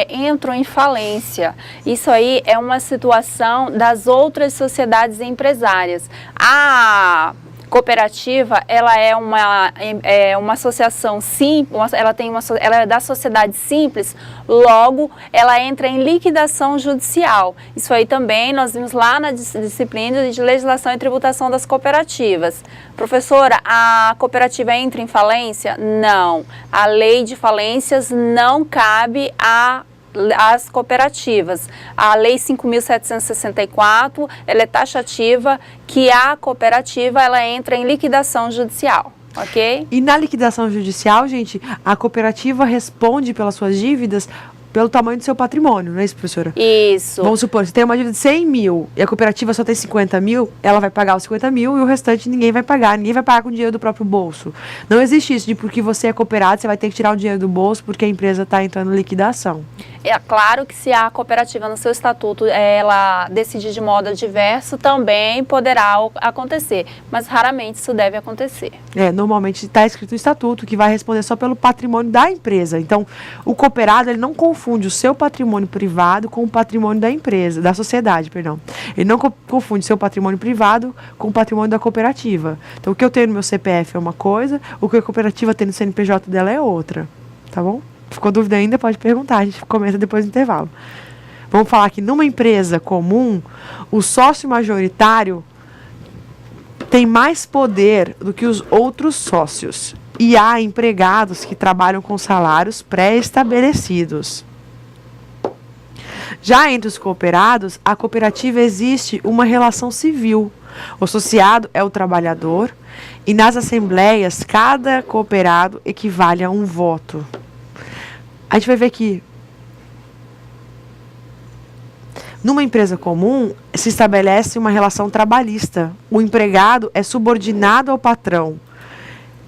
entram em falência. Isso aí é uma situação das outras sociedades empresárias. A Cooperativa, ela é uma associação simples, ela é da sociedade simples, logo ela entra em liquidação judicial. Isso aí também nós vimos lá na disciplina de legislação e tributação das cooperativas. Professora, a cooperativa entra em falência? Não. A lei de falências não cabe às cooperativas. A Lei 5.764, ela é taxativa que a cooperativa ela entra em liquidação judicial, ok? E na liquidação judicial, gente, a cooperativa responde pelas suas dívidas pelo tamanho do seu patrimônio, não é isso, professora? Isso. Vamos supor, você tem uma dívida de 100 mil e a cooperativa só tem 50 mil, ela vai pagar os 50 mil e o restante ninguém vai pagar com o dinheiro do próprio bolso. Não existe isso de porque você é cooperado, você vai ter que tirar o dinheiro do bolso porque a empresa está entrando em liquidação. É claro que se a cooperativa no seu estatuto ela decidir de modo adverso, também poderá acontecer, mas raramente isso deve acontecer. Normalmente está escrito no estatuto que vai responder só pelo patrimônio da empresa. Então, o cooperado ele não confunde o seu patrimônio privado com o patrimônio da empresa, da sociedade, perdão. Ele não confunde o seu patrimônio privado com o patrimônio da cooperativa. Então, o que eu tenho no meu CPF é uma coisa, o que a cooperativa tem no CNPJ dela é outra, tá bom? Ficou dúvida ainda? Pode perguntar, a gente comenta depois do intervalo. Vamos falar que numa empresa comum, o sócio majoritário tem mais poder do que os outros sócios. E há empregados que trabalham com salários pré-estabelecidos. Já entre os cooperados, a cooperativa existe uma relação civil. O associado é o trabalhador e nas assembleias, cada cooperado equivale a um voto. A gente vai ver que numa empresa comum se estabelece uma relação trabalhista. O empregado é subordinado ao patrão.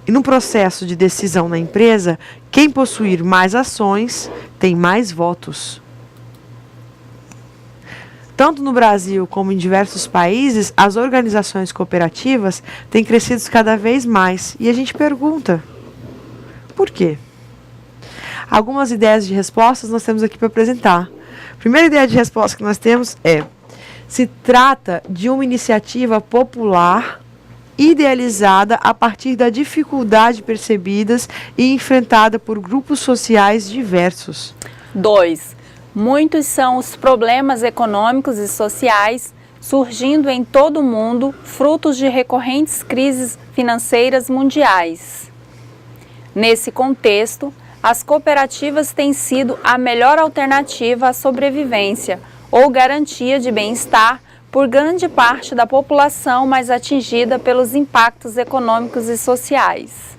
E no processo de decisão na empresa, quem possuir mais ações tem mais votos. Tanto no Brasil como em diversos países, as organizações cooperativas têm crescido cada vez mais. E a gente pergunta, por quê? Algumas ideias de respostas nós temos aqui para apresentar. A primeira ideia de resposta que nós temos se trata de uma iniciativa popular idealizada a partir da dificuldade percebidas e enfrentada por grupos sociais diversos. 2. Muitos são os problemas econômicos e sociais surgindo em todo o mundo, frutos de recorrentes crises financeiras mundiais. Nesse contexto, as cooperativas têm sido a melhor alternativa à sobrevivência ou garantia de bem-estar por grande parte da população mais atingida pelos impactos econômicos e sociais.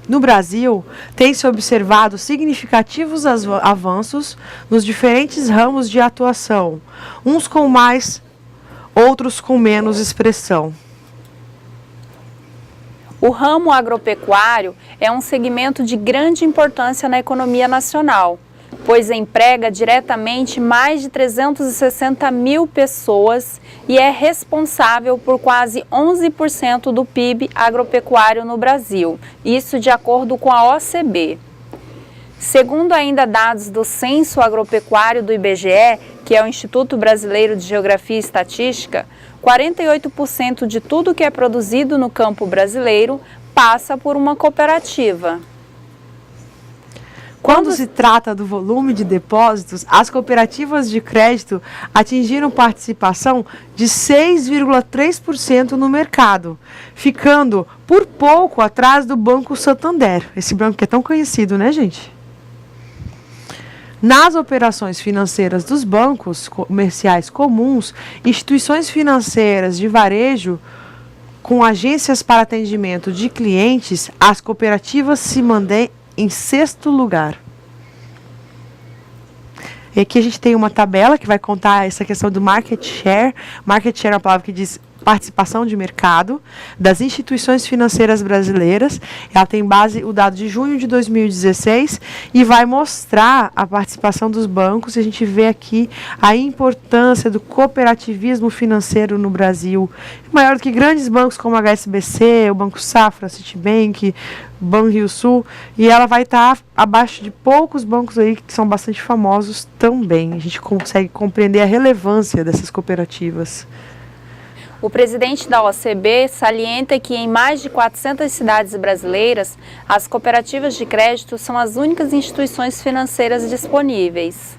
No Brasil, tem-se observado significativos avanços nos diferentes ramos de atuação, uns com mais, outros com menos expressão. O ramo agropecuário é um segmento de grande importância na economia nacional, pois emprega diretamente mais de 360 mil pessoas e é responsável por quase 11% do PIB agropecuário no Brasil, isso de acordo com a OCB. Segundo ainda dados do Censo Agropecuário do IBGE, que é o Instituto Brasileiro de Geografia e Estatística, 48% de tudo que é produzido no campo brasileiro passa por uma cooperativa. Quando se trata do volume de depósitos, as cooperativas de crédito atingiram participação de 6,3% no mercado, ficando por pouco atrás do Banco Santander. Esse banco que é tão conhecido, né, gente? Nas operações financeiras dos bancos comerciais comuns, instituições financeiras de varejo com agências para atendimento de clientes, as cooperativas se mantêm em sexto lugar. E aqui a gente tem uma tabela que vai contar essa questão do market share. Market share é uma palavra que diz participação de mercado das instituições financeiras brasileiras. Ela tem base o dado de junho de 2016 e vai mostrar a participação dos bancos. E a gente vê aqui a importância do cooperativismo financeiro no Brasil, maior do que grandes bancos como a HSBC, o Banco Safra, Citibank, Banrisul, e ela vai estar abaixo de poucos bancos aí que são bastante famosos também. A gente consegue compreender a relevância dessas cooperativas. O presidente da OCB salienta que em mais de 400 cidades brasileiras, as cooperativas de crédito são as únicas instituições financeiras disponíveis.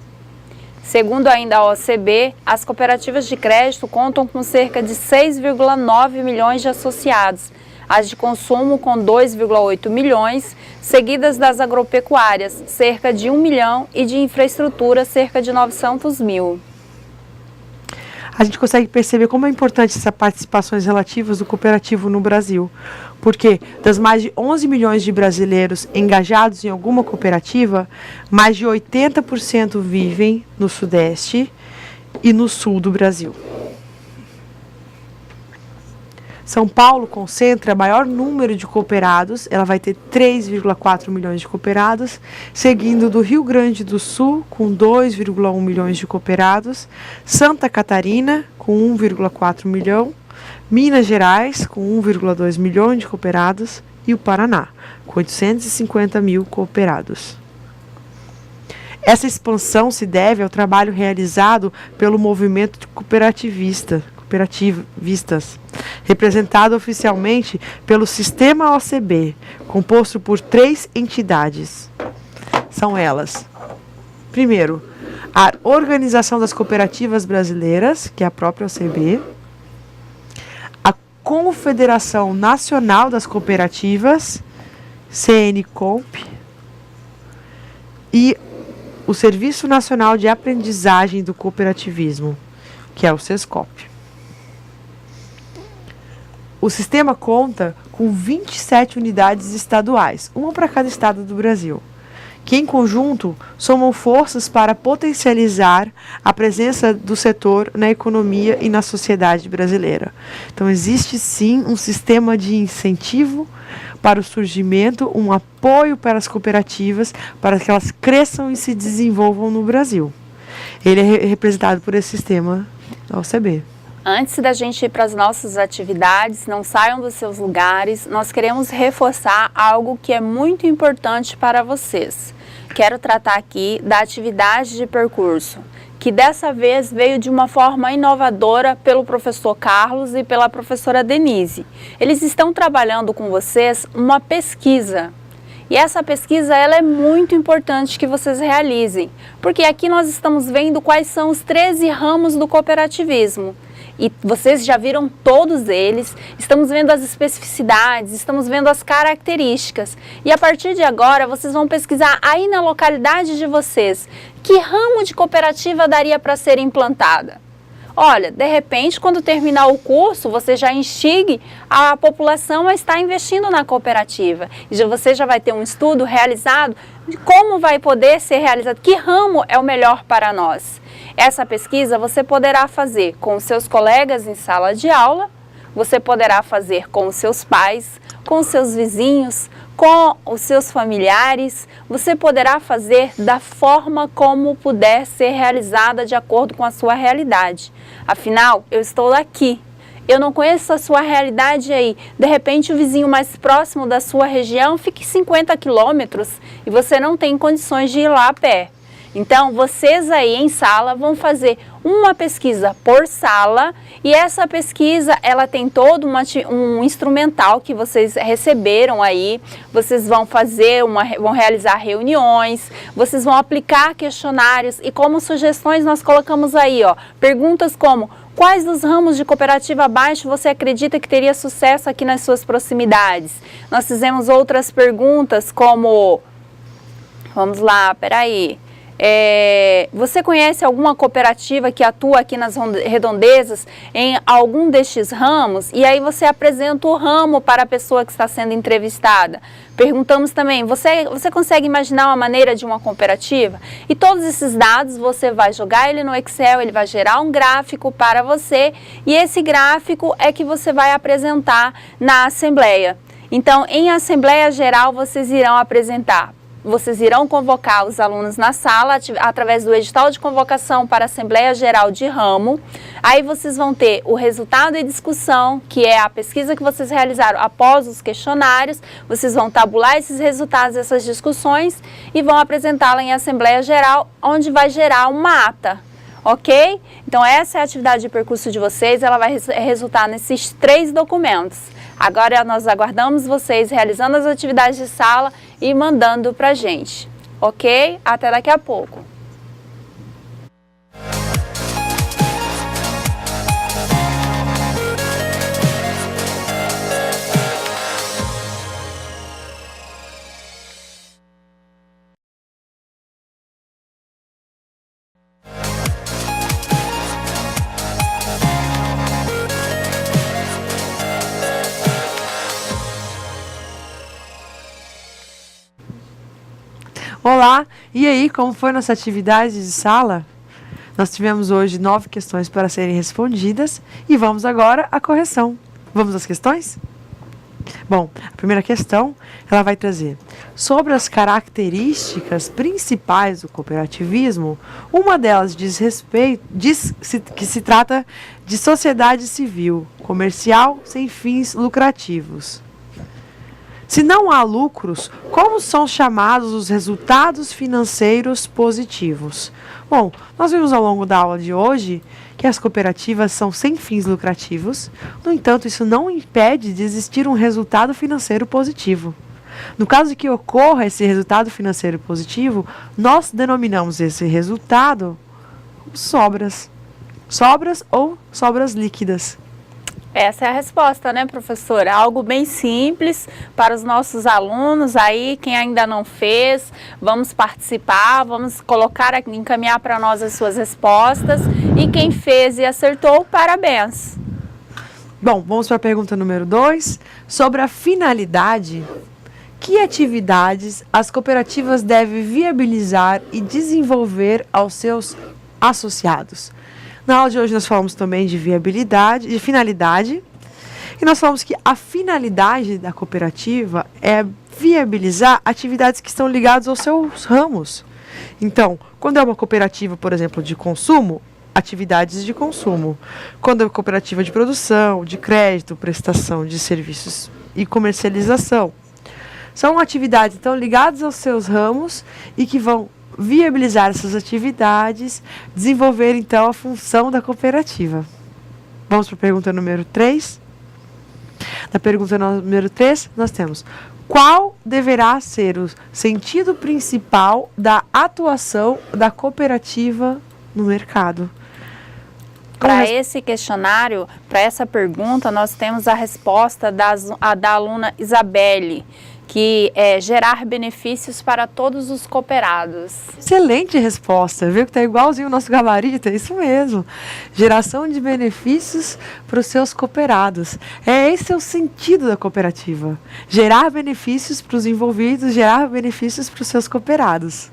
Segundo ainda a OCB, as cooperativas de crédito contam com cerca de 6,9 milhões de associados, as de consumo com 2,8 milhões, seguidas das agropecuárias, cerca de 1 milhão, e de infraestrutura, cerca de 900 mil. A gente consegue perceber como é importante essas participações relativas do cooperativo no Brasil, porque das mais de 11 milhões de brasileiros engajados em alguma cooperativa, mais de 80% vivem no Sudeste e no Sul do Brasil. São Paulo concentra maior número de cooperados, ela vai ter 3,4 milhões de cooperados, seguindo do Rio Grande do Sul, com 2,1 milhões de cooperados, Santa Catarina, com 1,4 milhão, Minas Gerais, com 1,2 milhão de cooperados, e o Paraná, com 850 mil cooperados. Essa expansão se deve ao trabalho realizado pelo movimento cooperativistas, representado oficialmente pelo Sistema OCB, composto por 3 entidades. São elas: primeiro, a Organização das Cooperativas Brasileiras, que é a própria OCB, a Confederação Nacional das Cooperativas, CNCOOP, e o Serviço Nacional de Aprendizagem do Cooperativismo, que é o SESCOP. O sistema conta com 27 unidades estaduais, uma para cada estado do Brasil, que em conjunto somam forças para potencializar a presença do setor na economia e na sociedade brasileira. Então existe sim um sistema de incentivo para o surgimento, um apoio para as cooperativas, para que elas cresçam e se desenvolvam no Brasil. Ele é representado por esse sistema da OCB. Antes da gente ir para as nossas atividades, não saiam dos seus lugares, nós queremos reforçar algo que é muito importante para vocês. Quero tratar aqui da atividade de percurso, que dessa vez veio de uma forma inovadora pelo professor Carlos e pela professora Denise. Eles estão trabalhando com vocês uma pesquisa. E essa pesquisa ela é muito importante que vocês realizem, porque aqui nós estamos vendo quais são os 13 ramos do cooperativismo. E vocês já viram todos eles, estamos vendo as especificidades, estamos vendo as características. E a partir de agora, vocês vão pesquisar aí na localidade de vocês, que ramo de cooperativa daria para ser implantada. Olha, de repente, quando terminar o curso, você já instigue a população a estar investindo na cooperativa. E você já vai ter um estudo realizado de como vai poder ser realizado, que ramo é o melhor para nós. Essa pesquisa você poderá fazer com os seus colegas em sala de aula, você poderá fazer com os seus pais, com os seus vizinhos, com os seus familiares, você poderá fazer da forma como puder ser realizada de acordo com a sua realidade. Afinal, eu estou aqui, eu não conheço a sua realidade aí. De repente, o vizinho mais próximo da sua região fica 50 quilômetros e você não tem condições de ir lá a pé. Então, vocês aí em sala vão fazer uma pesquisa por sala e essa pesquisa, ela tem todo um instrumental que vocês receberam aí. Vocês vão vão realizar reuniões, vocês vão aplicar questionários e como sugestões nós colocamos aí, ó, perguntas como: quais dos ramos de cooperativa abaixo você acredita que teria sucesso aqui nas suas proximidades? Nós fizemos outras perguntas como, vamos lá, peraí. Você conhece alguma cooperativa que atua aqui nas redondezas em algum destes ramos? E aí você apresenta o ramo para a pessoa que está sendo entrevistada. Perguntamos também, você consegue imaginar uma maneira de uma cooperativa? E todos esses dados você vai jogar ele no Excel, ele vai gerar um gráfico para você e esse gráfico é que você vai apresentar na assembleia. Então, em assembleia geral, vocês irão convocar os alunos na sala através do edital de convocação para a Assembleia Geral de Ramo. Aí vocês vão ter o resultado e discussão, que é a pesquisa que vocês realizaram após os questionários. Vocês vão tabular esses resultados, essas discussões e vão apresentá-la em Assembleia Geral, onde vai gerar uma ata. Ok? Então essa é a atividade de percurso de vocês, ela vai resultar nesses 3 documentos. Agora nós aguardamos vocês realizando as atividades de sala e mandando pra gente. Ok? Até daqui a pouco. Olá, e aí, como foi nossa atividade de sala? Nós tivemos hoje 9 questões para serem respondidas e vamos agora à correção. Vamos às questões? Bom, a primeira questão, ela vai trazer sobre as características principais do cooperativismo, uma delas diz que se trata de sociedade civil, comercial, sem fins lucrativos. Se não há lucros, como são chamados os resultados financeiros positivos? Bom, nós vimos ao longo da aula de hoje que as cooperativas são sem fins lucrativos, no entanto, isso não impede de existir um resultado financeiro positivo. No caso de que ocorra esse resultado financeiro positivo, nós denominamos esse resultado sobras. Sobras ou sobras líquidas. Essa é a resposta, né, professora? Algo bem simples para os nossos alunos aí, quem ainda não fez, vamos participar, vamos colocar aqui, encaminhar para nós as suas respostas. E quem fez e acertou, parabéns. Bom, vamos para a pergunta número 2, sobre a finalidade. Que atividades as cooperativas devem viabilizar e desenvolver aos seus associados? Na aula de hoje nós falamos também de viabilidade, de finalidade, e nós falamos que a finalidade da cooperativa é viabilizar atividades que estão ligadas aos seus ramos. Então, quando é uma cooperativa, por exemplo, de consumo, atividades de consumo. Quando é uma cooperativa de produção, de crédito, prestação de serviços e comercialização. São atividades, então, ligadas aos seus ramos e que vão viabilizar essas atividades, desenvolver então a função da cooperativa. Vamos para a pergunta número 3. Na pergunta número 3, nós temos: qual deverá ser o sentido principal da atuação da cooperativa no mercado? Para esse questionário, para essa pergunta, nós temos a resposta da aluna Isabelle, que é gerar benefícios para todos os cooperados. Excelente resposta, viu que está igualzinho o nosso gabarito, é isso mesmo. Geração de benefícios para os seus cooperados. Esse é o sentido da cooperativa. Gerar benefícios para os envolvidos, gerar benefícios para os seus cooperados.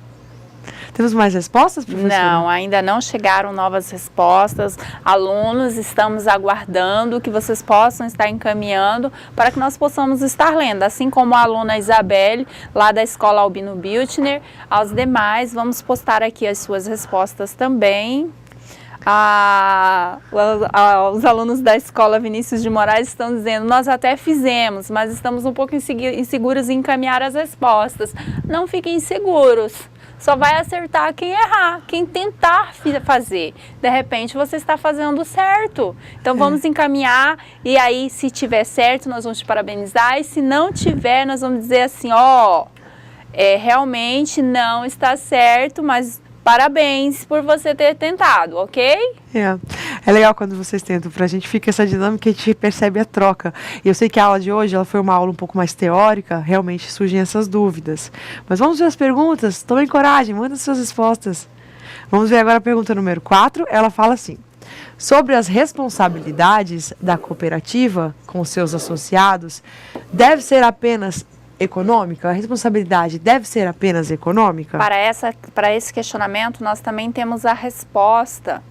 Temos mais respostas, professora? Não, ainda não chegaram novas respostas. Alunos, estamos aguardando que vocês possam estar encaminhando para que nós possamos estar lendo. Assim como a aluna Isabelle, lá da Escola Albino Biltner, aos demais, vamos postar aqui as suas respostas também. Os alunos da Escola Vinícius de Moraes estão dizendo: nós até fizemos, mas estamos um pouco inseguros em encaminhar as respostas. Não fiquem inseguros. Só vai acertar quem errar, quem tentar fazer. De repente você está fazendo certo. Então vamos encaminhar e aí se tiver certo nós vamos te parabenizar e se não tiver nós vamos dizer assim, realmente não está certo, mas parabéns por você ter tentado, ok? É legal quando vocês tentam, pra gente fica essa dinâmica e a gente percebe a troca. E eu sei que a aula de hoje ela foi uma aula um pouco mais teórica, realmente surgem essas dúvidas. Mas vamos ver as perguntas, tomem coragem, mandem suas respostas. Vamos ver agora a pergunta número 4, ela fala assim: sobre as responsabilidades da cooperativa com seus associados, deve ser apenas econômica? A responsabilidade deve ser apenas econômica? Para esse questionamento, nós também temos a resposta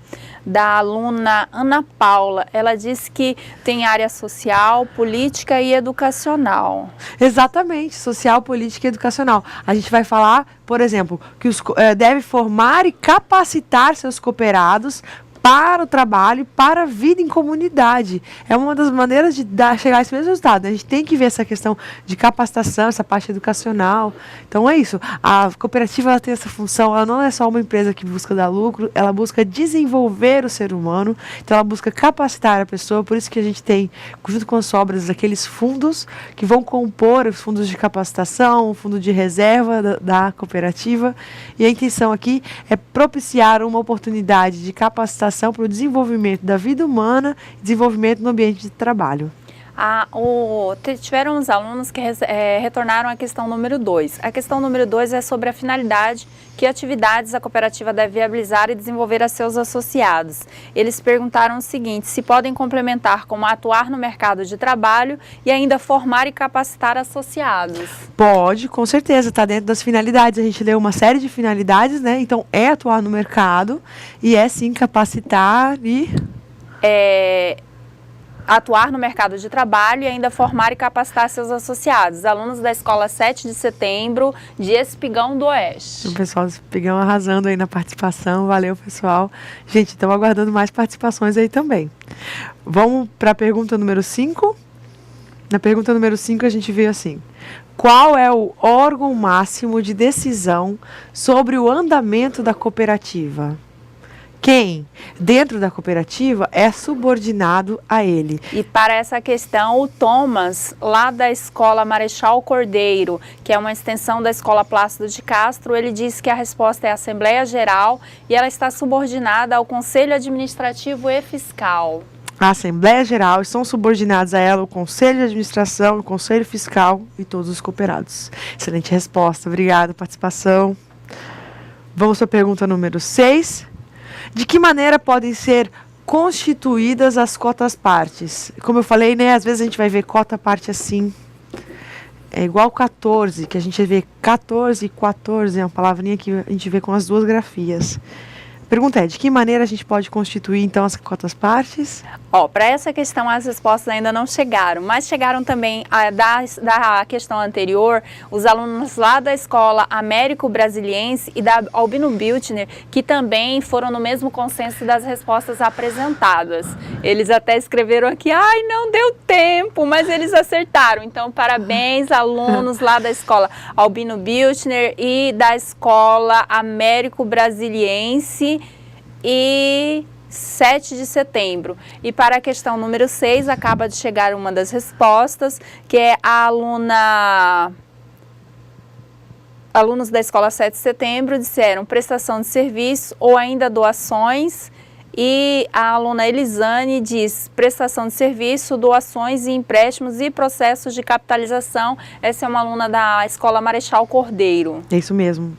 da aluna Ana Paula. Ela diz que tem área social, política e educacional. Exatamente, social, política e educacional. A gente vai falar, por exemplo, que deve formar e capacitar seus cooperados para o trabalho e para a vida em comunidade. É uma das maneiras de chegar a esse mesmo resultado, né? A gente tem que ver essa questão de capacitação, essa parte educacional. Então é isso. A cooperativa ela tem essa função, ela não é só uma empresa que busca dar lucro, ela busca desenvolver o ser humano, então ela busca capacitar a pessoa, por isso que a gente tem, junto com as sobras, aqueles fundos que vão compor os fundos de capacitação, o fundo de reserva da cooperativa, e a intenção aqui é propiciar uma oportunidade de capacitação para o desenvolvimento da vida humana e desenvolvimento no ambiente de trabalho. Tiveram uns alunos que retornaram à questão número 2. A questão número 2 é sobre a finalidade, que atividades a cooperativa deve viabilizar e desenvolver a seus associados. Eles perguntaram o seguinte: se podem complementar como atuar no mercado de trabalho e ainda formar e capacitar associados. Pode, com certeza, está dentro das finalidades. A gente leu uma série de finalidades, né? Então, é atuar no mercado e é sim capacitar e... atuar no mercado de trabalho e ainda formar e capacitar seus associados. Alunos da Escola 7 de Setembro, de Espigão do Oeste. O pessoal do Espigão arrasando aí na participação. Valeu, pessoal. Gente, estamos aguardando mais participações aí também. Vamos para a pergunta número 5. Na pergunta número 5 a gente vê assim: qual é o órgão máximo de decisão sobre o andamento da cooperativa? Quem, dentro da cooperativa, é subordinado a ele. E para essa questão, o Thomas, lá da Escola Marechal Cordeiro, que é uma extensão da Escola Plácido de Castro, ele disse que a resposta é a Assembleia Geral e ela está subordinada ao Conselho Administrativo e Fiscal. A Assembleia Geral estão subordinados a ela o Conselho de Administração, o Conselho Fiscal e todos os cooperados. Excelente resposta, obrigada, participação. Vamos para a pergunta número 6. De que maneira podem ser constituídas as cotas-partes? Como eu falei, né, às vezes a gente vai ver cota-parte assim, é igual 14, que a gente vê 14 e 14, é uma palavrinha que a gente vê com as duas grafias. A pergunta é: de que maneira a gente pode constituir, então, as cotas-partes? Para essa questão as respostas ainda não chegaram, mas chegaram também da questão anterior, os alunos lá da Escola Américo Brasiliense e da Albino Biltner, que também foram no mesmo consenso das respostas apresentadas. Eles até escreveram aqui: ai, não deu tempo, mas eles acertaram. Então, parabéns, alunos lá da Escola Albino Biltner e da Escola Américo Brasiliense e 7 de setembro. E para a questão número 6, acaba de chegar uma das respostas, que é alunos da Escola 7 de setembro disseram prestação de serviço ou ainda doações, e a aluna Elisane diz prestação de serviço, doações e empréstimos e processos de capitalização. Essa é uma aluna da Escola Marechal Cordeiro. É isso mesmo.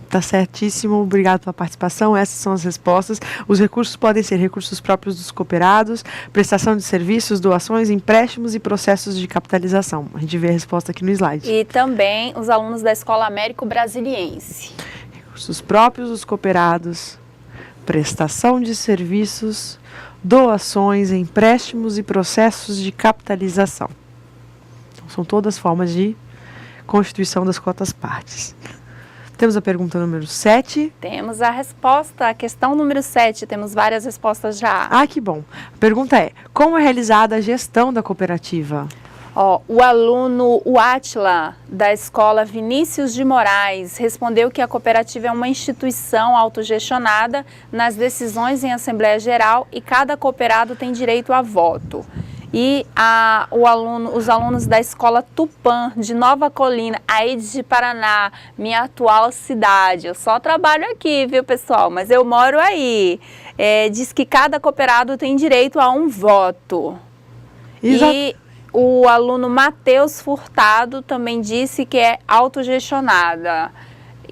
Tá certíssimo, obrigado pela participação. Essas são as respostas. Os recursos podem ser recursos próprios dos cooperados, prestação de serviços, doações, empréstimos e processos de capitalização. A gente vê a resposta aqui no slide. E também os alunos da Escola Américo Brasiliense. Recursos próprios dos cooperados, prestação de serviços, doações, empréstimos e processos de capitalização. Então, são todas formas de constituição das cotas-partes. Temos a pergunta número 7. Temos a resposta, a questão número 7, temos várias respostas já. Ah, que bom. A pergunta é: como é realizada a gestão da cooperativa? O aluno Átila, da Escola Vinícius de Moraes, respondeu que a cooperativa é uma instituição autogestionada nas decisões em Assembleia Geral e cada cooperado tem direito a voto. E os alunos da Escola Tupã, de Nova Colina, aí de Paraná, minha atual cidade. Eu só trabalho aqui, viu, pessoal? Mas eu moro aí. Diz que cada cooperado tem direito a um voto. Exato. E o aluno Matheus Furtado também disse que é autogestionada.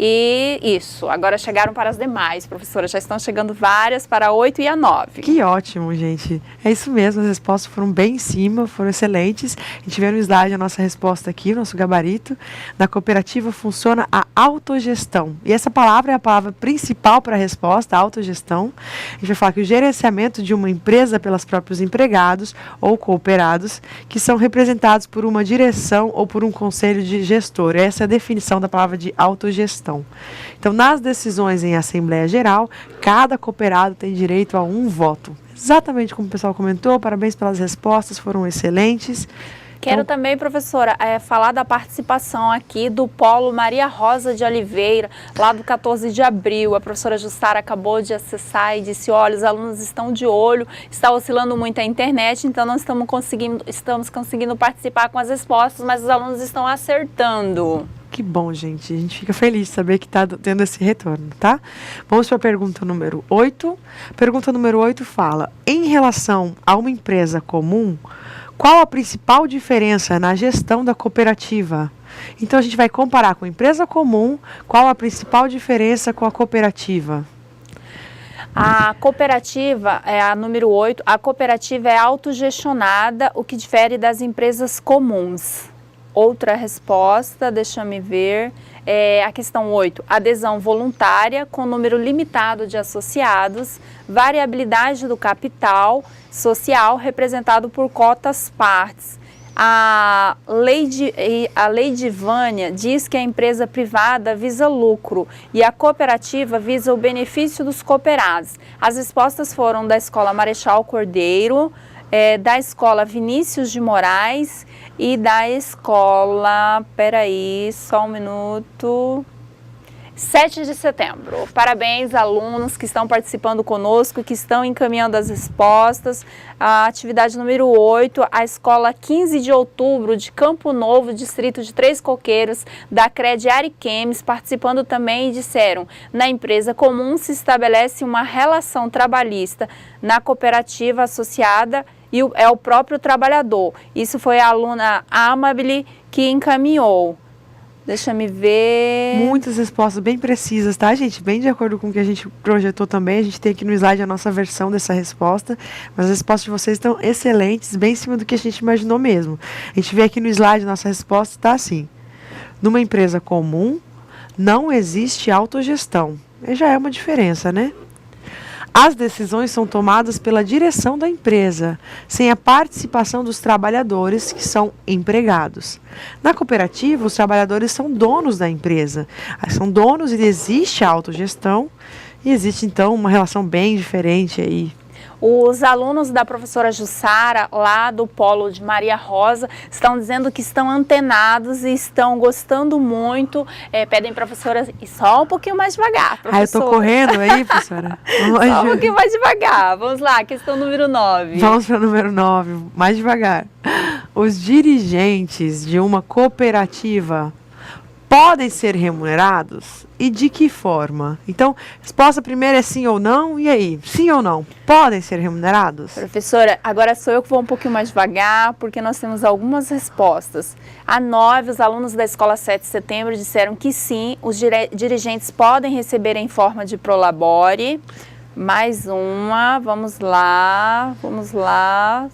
E isso, agora chegaram para as demais, professora, já estão chegando várias para a 8 e a 9. Que ótimo, gente. É isso mesmo, as respostas foram bem em cima, foram excelentes. A gente vê no slide a nossa resposta aqui, o nosso gabarito. Na cooperativa funciona a autogestão. E essa palavra é a palavra principal para a resposta, a autogestão. A gente vai falar que o gerenciamento de uma empresa pelos próprios empregados ou cooperados, que são representados por uma direção ou por um conselho de gestor. Essa é a definição da palavra de autogestão. autogestão. Então, nas decisões em Assembleia Geral, cada cooperado tem direito a um voto. Exatamente como o pessoal comentou, parabéns pelas respostas, foram excelentes. Quero também, professora, falar da participação aqui do Polo Maria Rosa de Oliveira, lá do 14 de abril. A professora Jussara acabou de acessar e disse, olha, os alunos estão de olho, está oscilando muito a internet, então não estamos conseguindo participar com as respostas, mas os alunos estão acertando. Que bom, gente. A gente fica feliz de saber que está tendo esse retorno, tá? Vamos para a pergunta número 8. Pergunta número 8 fala, em relação a uma empresa comum, qual a principal diferença na gestão da cooperativa? Então, a gente vai comparar com a empresa comum, qual a principal diferença com a cooperativa? A cooperativa é a número 8, a cooperativa é autogestionada, o que difere das empresas comuns. Outra resposta, deixa-me ver, é a questão 8, adesão voluntária com número limitado de associados, variabilidade do capital social representado por cotas partes. A lei de Vânia diz que a empresa privada visa lucro e a cooperativa visa o benefício dos cooperados. As respostas foram da Escola Marechal Cordeiro, da Escola Vinícius de Moraes e da Escola, só um minuto, 7 de setembro. Parabéns, alunos que estão participando conosco, que estão encaminhando as respostas. A atividade número 8, a Escola 15 de outubro de Campo Novo, distrito de Três Coqueiros, da CRED Ariquemes, participando também e disseram, na empresa comum se estabelece uma relação trabalhista na cooperativa associada e é o próprio trabalhador. Isso foi a aluna Amabile que encaminhou. Deixa-me ver. Muitas respostas bem precisas, tá, gente? Bem de acordo com o que a gente projetou também. A gente tem aqui no slide a nossa versão dessa resposta. Mas as respostas de vocês estão excelentes, bem em cima do que a gente imaginou mesmo. A gente vê aqui no slide a nossa resposta está assim. Numa empresa comum, não existe autogestão. E já é uma diferença, né? As decisões são tomadas pela direção da empresa, sem a participação dos trabalhadores, que são empregados. Na cooperativa, os trabalhadores são donos da empresa. São donos e existe a autogestão, e existe, então, uma relação bem diferente aí. Os alunos da professora Jussara, lá do Polo de Maria Rosa, estão dizendo que estão antenados e estão gostando muito. Pedem professora, e só um pouquinho mais devagar, professora. Eu estou correndo aí, professora? Só um pouquinho mais devagar. Vamos lá, questão número 9. Vamos para o número 9, mais devagar. Os dirigentes de uma cooperativa podem ser remunerados? E de que forma? Então, resposta primeira é sim ou não, e aí? Sim ou não? Podem ser remunerados? Professora, agora sou eu que vou um pouquinho mais devagar, porque nós temos algumas respostas. A 9, os alunos da Escola 7 de Setembro disseram que sim, os dirigentes podem receber em forma de prolabore. Mais uma, vamos lá,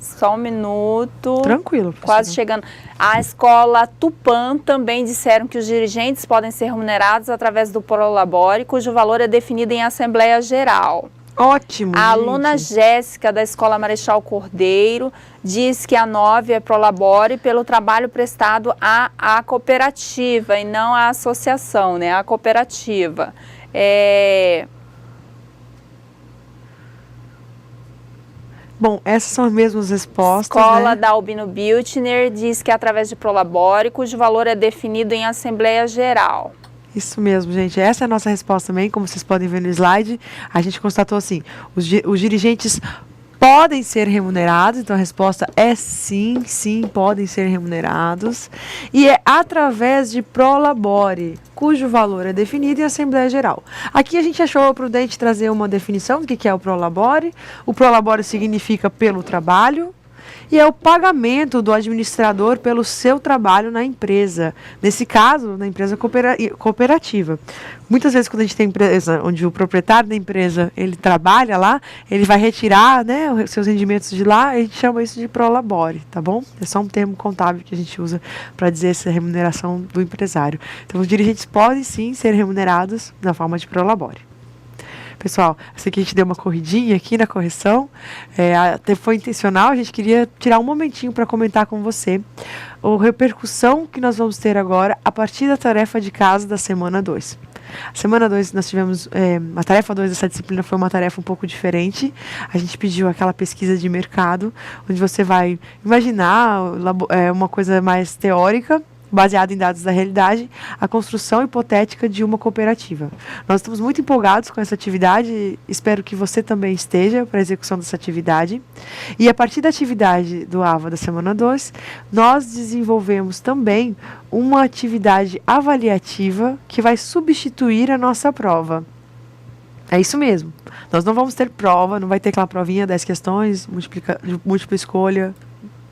só um minuto. Tranquilo, professora. Quase chegando. A Escola Tupã também disseram que os dirigentes podem ser remunerados através do prolabore, cujo valor é definido em Assembleia Geral. Ótimo, A aluna Jéssica, da Escola Marechal Cordeiro, diz que a 9 é prolabore pelo trabalho prestado à cooperativa e não à associação, né? A cooperativa. Bom, essas são as mesmas respostas, Escola né? da Albino Biltner diz que é através de prolabore, cujo valor é definido em Assembleia Geral. Isso mesmo, gente. Essa é a nossa resposta também, como vocês podem ver no slide. A gente constatou assim, os dirigentes podem ser remunerados, então a resposta é sim, podem ser remunerados. E é através de prolabore, cujo valor é definido em Assembleia Geral. Aqui a gente achou prudente trazer uma definição do que é o prolabore. O prolabore significa pelo trabalho. E é o pagamento do administrador pelo seu trabalho na empresa. Nesse caso, na empresa cooperativa. Muitas vezes, quando a gente tem empresa onde o proprietário da empresa ele trabalha lá, ele vai retirar, né, os seus rendimentos de lá, a gente chama isso de prolabore, tá bom? É só um termo contábil que a gente usa para dizer essa remuneração do empresário. Então, os dirigentes podem sim ser remunerados na forma de prolabore. Pessoal, eu sei que a gente deu uma corridinha aqui na correção, até foi intencional, a gente queria tirar um momentinho para comentar com você a repercussão que nós vamos ter agora a partir da tarefa de casa da semana 2. Semana 2 nós tivemos, a tarefa 2 dessa disciplina foi uma tarefa um pouco diferente. A gente pediu aquela pesquisa de mercado, onde você vai imaginar uma coisa mais teórica, baseado em dados da realidade, a construção hipotética de uma cooperativa. Nós estamos muito empolgados com essa atividade, espero que você também esteja para a execução dessa atividade. E a partir da atividade do AVA da semana 2, nós desenvolvemos também uma atividade avaliativa que vai substituir a nossa prova. É isso mesmo. Nós não vamos ter prova, não vai ter aquela provinha, 10 questões, múltipla escolha,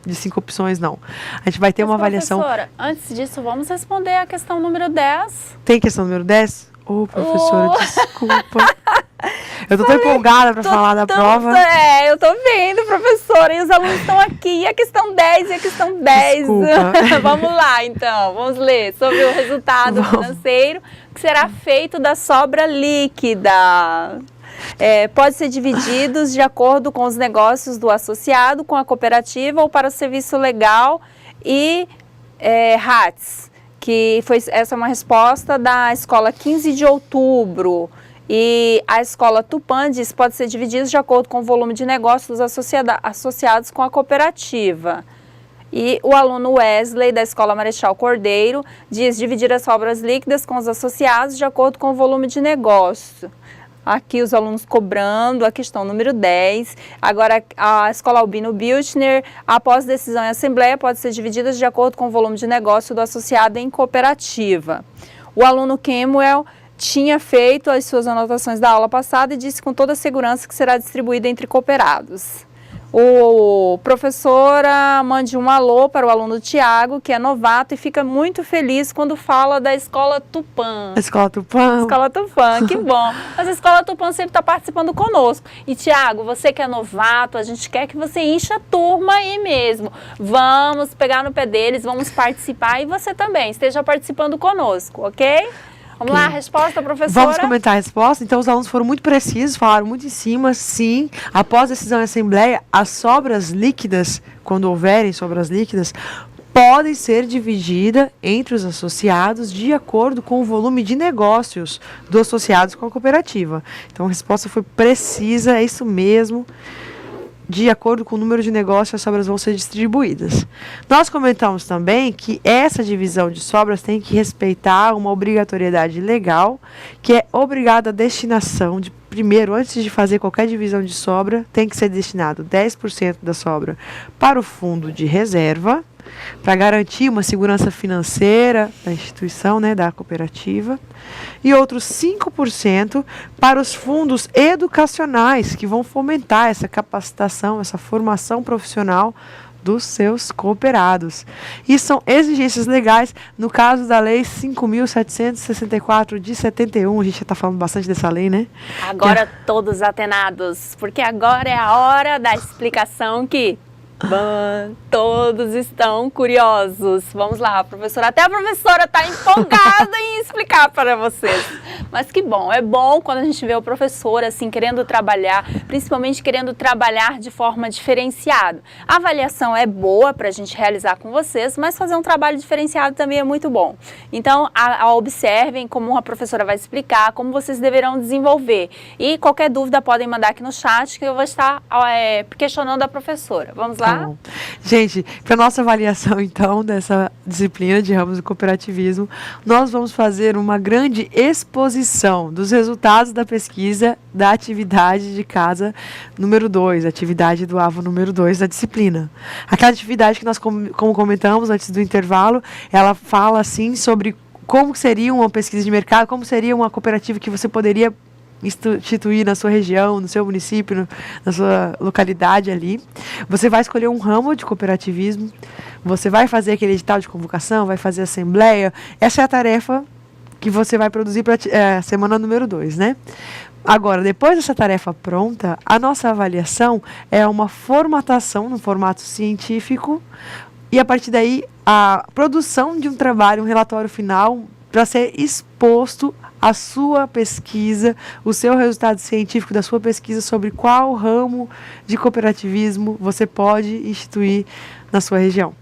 de 5 opções, não. A gente vai ter uma avaliação... Professora, antes disso, vamos responder a questão número 10. Tem questão número 10? Ô, professora, desculpa. Eu tô tão empolgada para falar da prova. Eu tô vendo, professora, e os alunos estão aqui, e a questão 10, e a questão 10. Vamos lá, então, vamos ler sobre o resultado financeiro que será feito da sobra líquida. Pode ser divididos de acordo com os negócios do associado com a cooperativa ou para o serviço legal e RATS, essa é uma resposta da escola 15 de outubro. E a escola Tupã diz que pode ser divididos de acordo com o volume de negócios dos associados com a cooperativa. E o aluno Wesley, da escola Marechal Cordeiro, diz dividir as sobras líquidas com os associados de acordo com o volume de negócio. Aqui os alunos cobrando a questão número 10. Agora, a escola Albino Biltner, após decisão em assembleia, pode ser dividida de acordo com o volume de negócio do associado em cooperativa. O aluno Kemuel tinha feito as suas anotações da aula passada e disse com toda segurança que será distribuída entre cooperados. O professora mande um alô para o aluno Tiago, que é novato e fica muito feliz quando fala da Escola Tupã. Escola Tupã. Escola Tupã, que bom. Mas a Escola Tupã sempre está participando conosco. E Tiago, você que é novato, a gente quer que você encha a turma aí mesmo. Vamos pegar no pé deles, vamos participar e você também esteja participando conosco, ok? Vamos lá, a resposta, professora? Vamos comentar a resposta. Então, os alunos foram muito precisos, falaram muito em cima. Sim, após a decisão em assembleia, as sobras líquidas, quando houverem sobras líquidas, podem ser divididas entre os associados de acordo com o volume de negócios dos associados com a cooperativa. Então, a resposta foi precisa, é isso mesmo. De acordo com o número de negócios, as sobras vão ser distribuídas. Nós comentamos também que essa divisão de sobras tem que respeitar uma obrigatoriedade legal, que é obrigada a destinação de, primeiro, antes de fazer qualquer divisão de sobra, tem que ser destinado 10% da sobra para o fundo de reserva, para garantir uma segurança financeira da instituição, da cooperativa, e outros 5% para os fundos educacionais, que vão fomentar essa capacitação, essa formação profissional dos seus cooperados. E são exigências legais no caso da Lei 5.764 de 71, a gente já está falando bastante dessa lei, né? Agora todos atenados, porque agora é a hora da explicação que... todos estão curiosos. Vamos lá, professora. Até a professora está empolgada em explicar para vocês. Mas que bom, é bom quando a gente vê o professor assim querendo trabalhar, principalmente querendo trabalhar de forma diferenciada. A avaliação é boa para a gente realizar com vocês, mas fazer um trabalho diferenciado também é muito bom. Então, observem como a professora vai explicar, como vocês deverão desenvolver. E qualquer dúvida podem mandar aqui no chat que eu vou estar questionando a professora. Vamos lá? Gente, para nossa avaliação, então, dessa disciplina de ramos do cooperativismo, nós vamos fazer uma grande exposição dos resultados da pesquisa da atividade de casa número 2, atividade do AVA número 2 da disciplina. Aquela atividade que nós, como comentamos antes do intervalo, ela fala, assim, sobre como seria uma pesquisa de mercado, como seria uma cooperativa que você poderia instituir na sua região, no seu município, na sua localidade ali. Você vai escolher um ramo de cooperativismo, você vai fazer aquele edital de convocação, vai fazer assembleia. Essa é a tarefa que você vai produzir para a semana número 2, né? Agora, depois dessa tarefa pronta, a nossa avaliação é uma formatação no formato científico e, a partir daí, a produção de um trabalho, um relatório final para ser exposto a sua pesquisa, o seu resultado científico da sua pesquisa sobre qual ramo de cooperativismo você pode instituir na sua região.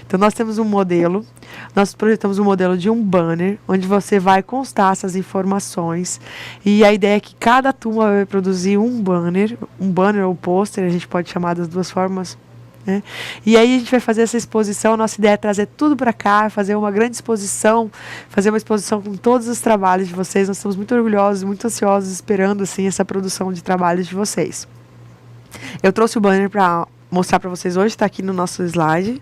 Então, nós temos um modelo nós projetamos um modelo de um banner, onde você vai constar essas informações. E a ideia é que cada turma vai produzir um banner ou pôster, a gente pode chamar das duas formas, né? E aí a gente vai fazer essa exposição. Nossa ideia é trazer tudo para cá, fazer uma grande exposição, fazer uma exposição com todos os trabalhos de vocês. Nós estamos muito orgulhosos, muito ansiosos, esperando assim essa produção de trabalhos de vocês. Eu trouxe o banner para mostrar para vocês hoje, está aqui no nosso slide.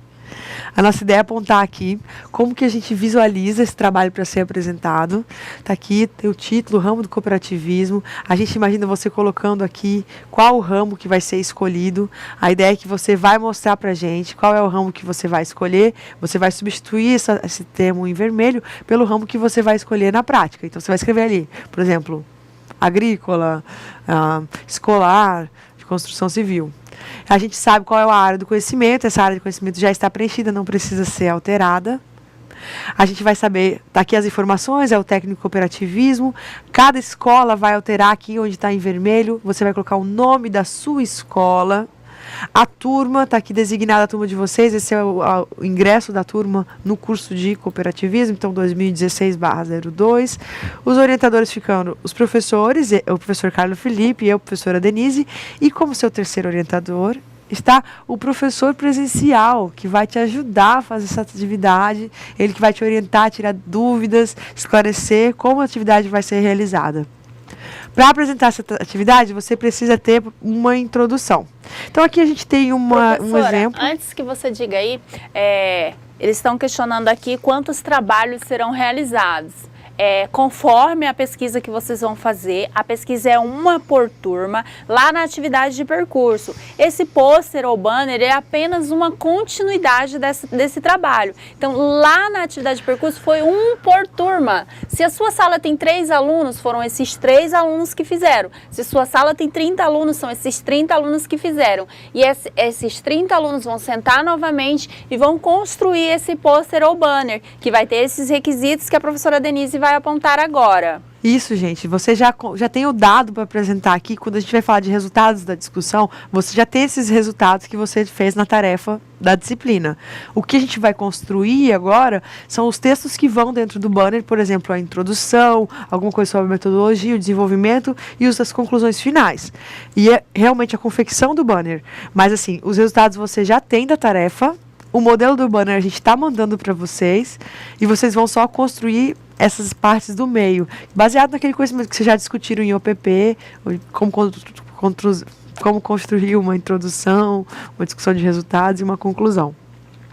A nossa ideia é apontar aqui como que a gente visualiza esse trabalho para ser apresentado. Está aqui, tem o título, ramo do cooperativismo. A gente imagina você colocando aqui qual o ramo que vai ser escolhido. A ideia é que você vai mostrar para a gente qual é o ramo que você vai escolher. Você vai substituir esse termo em vermelho pelo ramo que você vai escolher na prática. Então, você vai escrever ali, por exemplo, agrícola, escolar, de construção civil. A gente sabe qual é a área do conhecimento, essa área de conhecimento já está preenchida, não precisa ser alterada. A gente vai saber, tá aqui as informações, é o técnico cooperativismo. Cada escola vai alterar aqui onde está em vermelho, você vai colocar o nome da sua escola. A turma, está aqui designada a turma de vocês, esse é o ingresso da turma no curso de cooperativismo, então 2016/02. Os orientadores ficando os professores, o professor Carlos Felipe e eu, professora Denise, e como seu terceiro orientador está o professor presencial, que vai te ajudar a fazer essa atividade, ele que vai te orientar, tirar dúvidas, esclarecer como a atividade vai ser realizada. Para apresentar essa atividade, você precisa ter uma introdução. Então, aqui a gente tem um exemplo. Antes que você diga aí, eles estão questionando aqui quantos trabalhos serão realizados. Conforme a pesquisa que vocês vão fazer, a pesquisa é uma por turma, lá na atividade de percurso. Esse pôster ou banner é apenas uma continuidade desse trabalho. Então, lá na atividade de percurso foi um por turma. Se a sua sala tem 3 alunos, foram esses 3 alunos que fizeram. Se a sua sala tem 30 alunos, são esses 30 alunos que fizeram. E esses 30 alunos vão sentar novamente e vão construir esse pôster ou banner, que vai ter esses requisitos que a professora Denise vai apontar agora. Isso, gente, você já tem o dado para apresentar aqui. Quando a gente vai falar de resultados da discussão, você já tem esses resultados que você fez na tarefa da disciplina. O que a gente vai construir agora são os textos que vão dentro do banner, por exemplo, a introdução, alguma coisa sobre a metodologia, o desenvolvimento e as conclusões finais. E é realmente a confecção do banner. Mas, assim, os resultados você já tem da tarefa. O modelo do banner a gente está mandando para vocês e vocês vão só construir essas partes do meio, baseado naquele conhecimento que vocês já discutiram em OPP, como construir uma introdução, uma discussão de resultados e uma conclusão.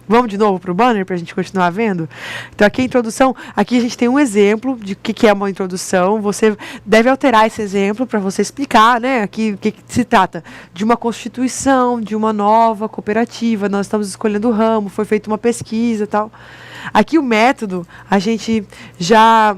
Vamos de novo para o banner para a gente continuar vendo? Então, aqui a introdução, aqui a gente tem um exemplo de o que é uma introdução. Você deve alterar esse exemplo para você explicar, né? Aqui o que se trata de uma constituição, de uma nova cooperativa. Nós estamos escolhendo o ramo, foi feita uma pesquisa e tal. Aqui o método, a gente já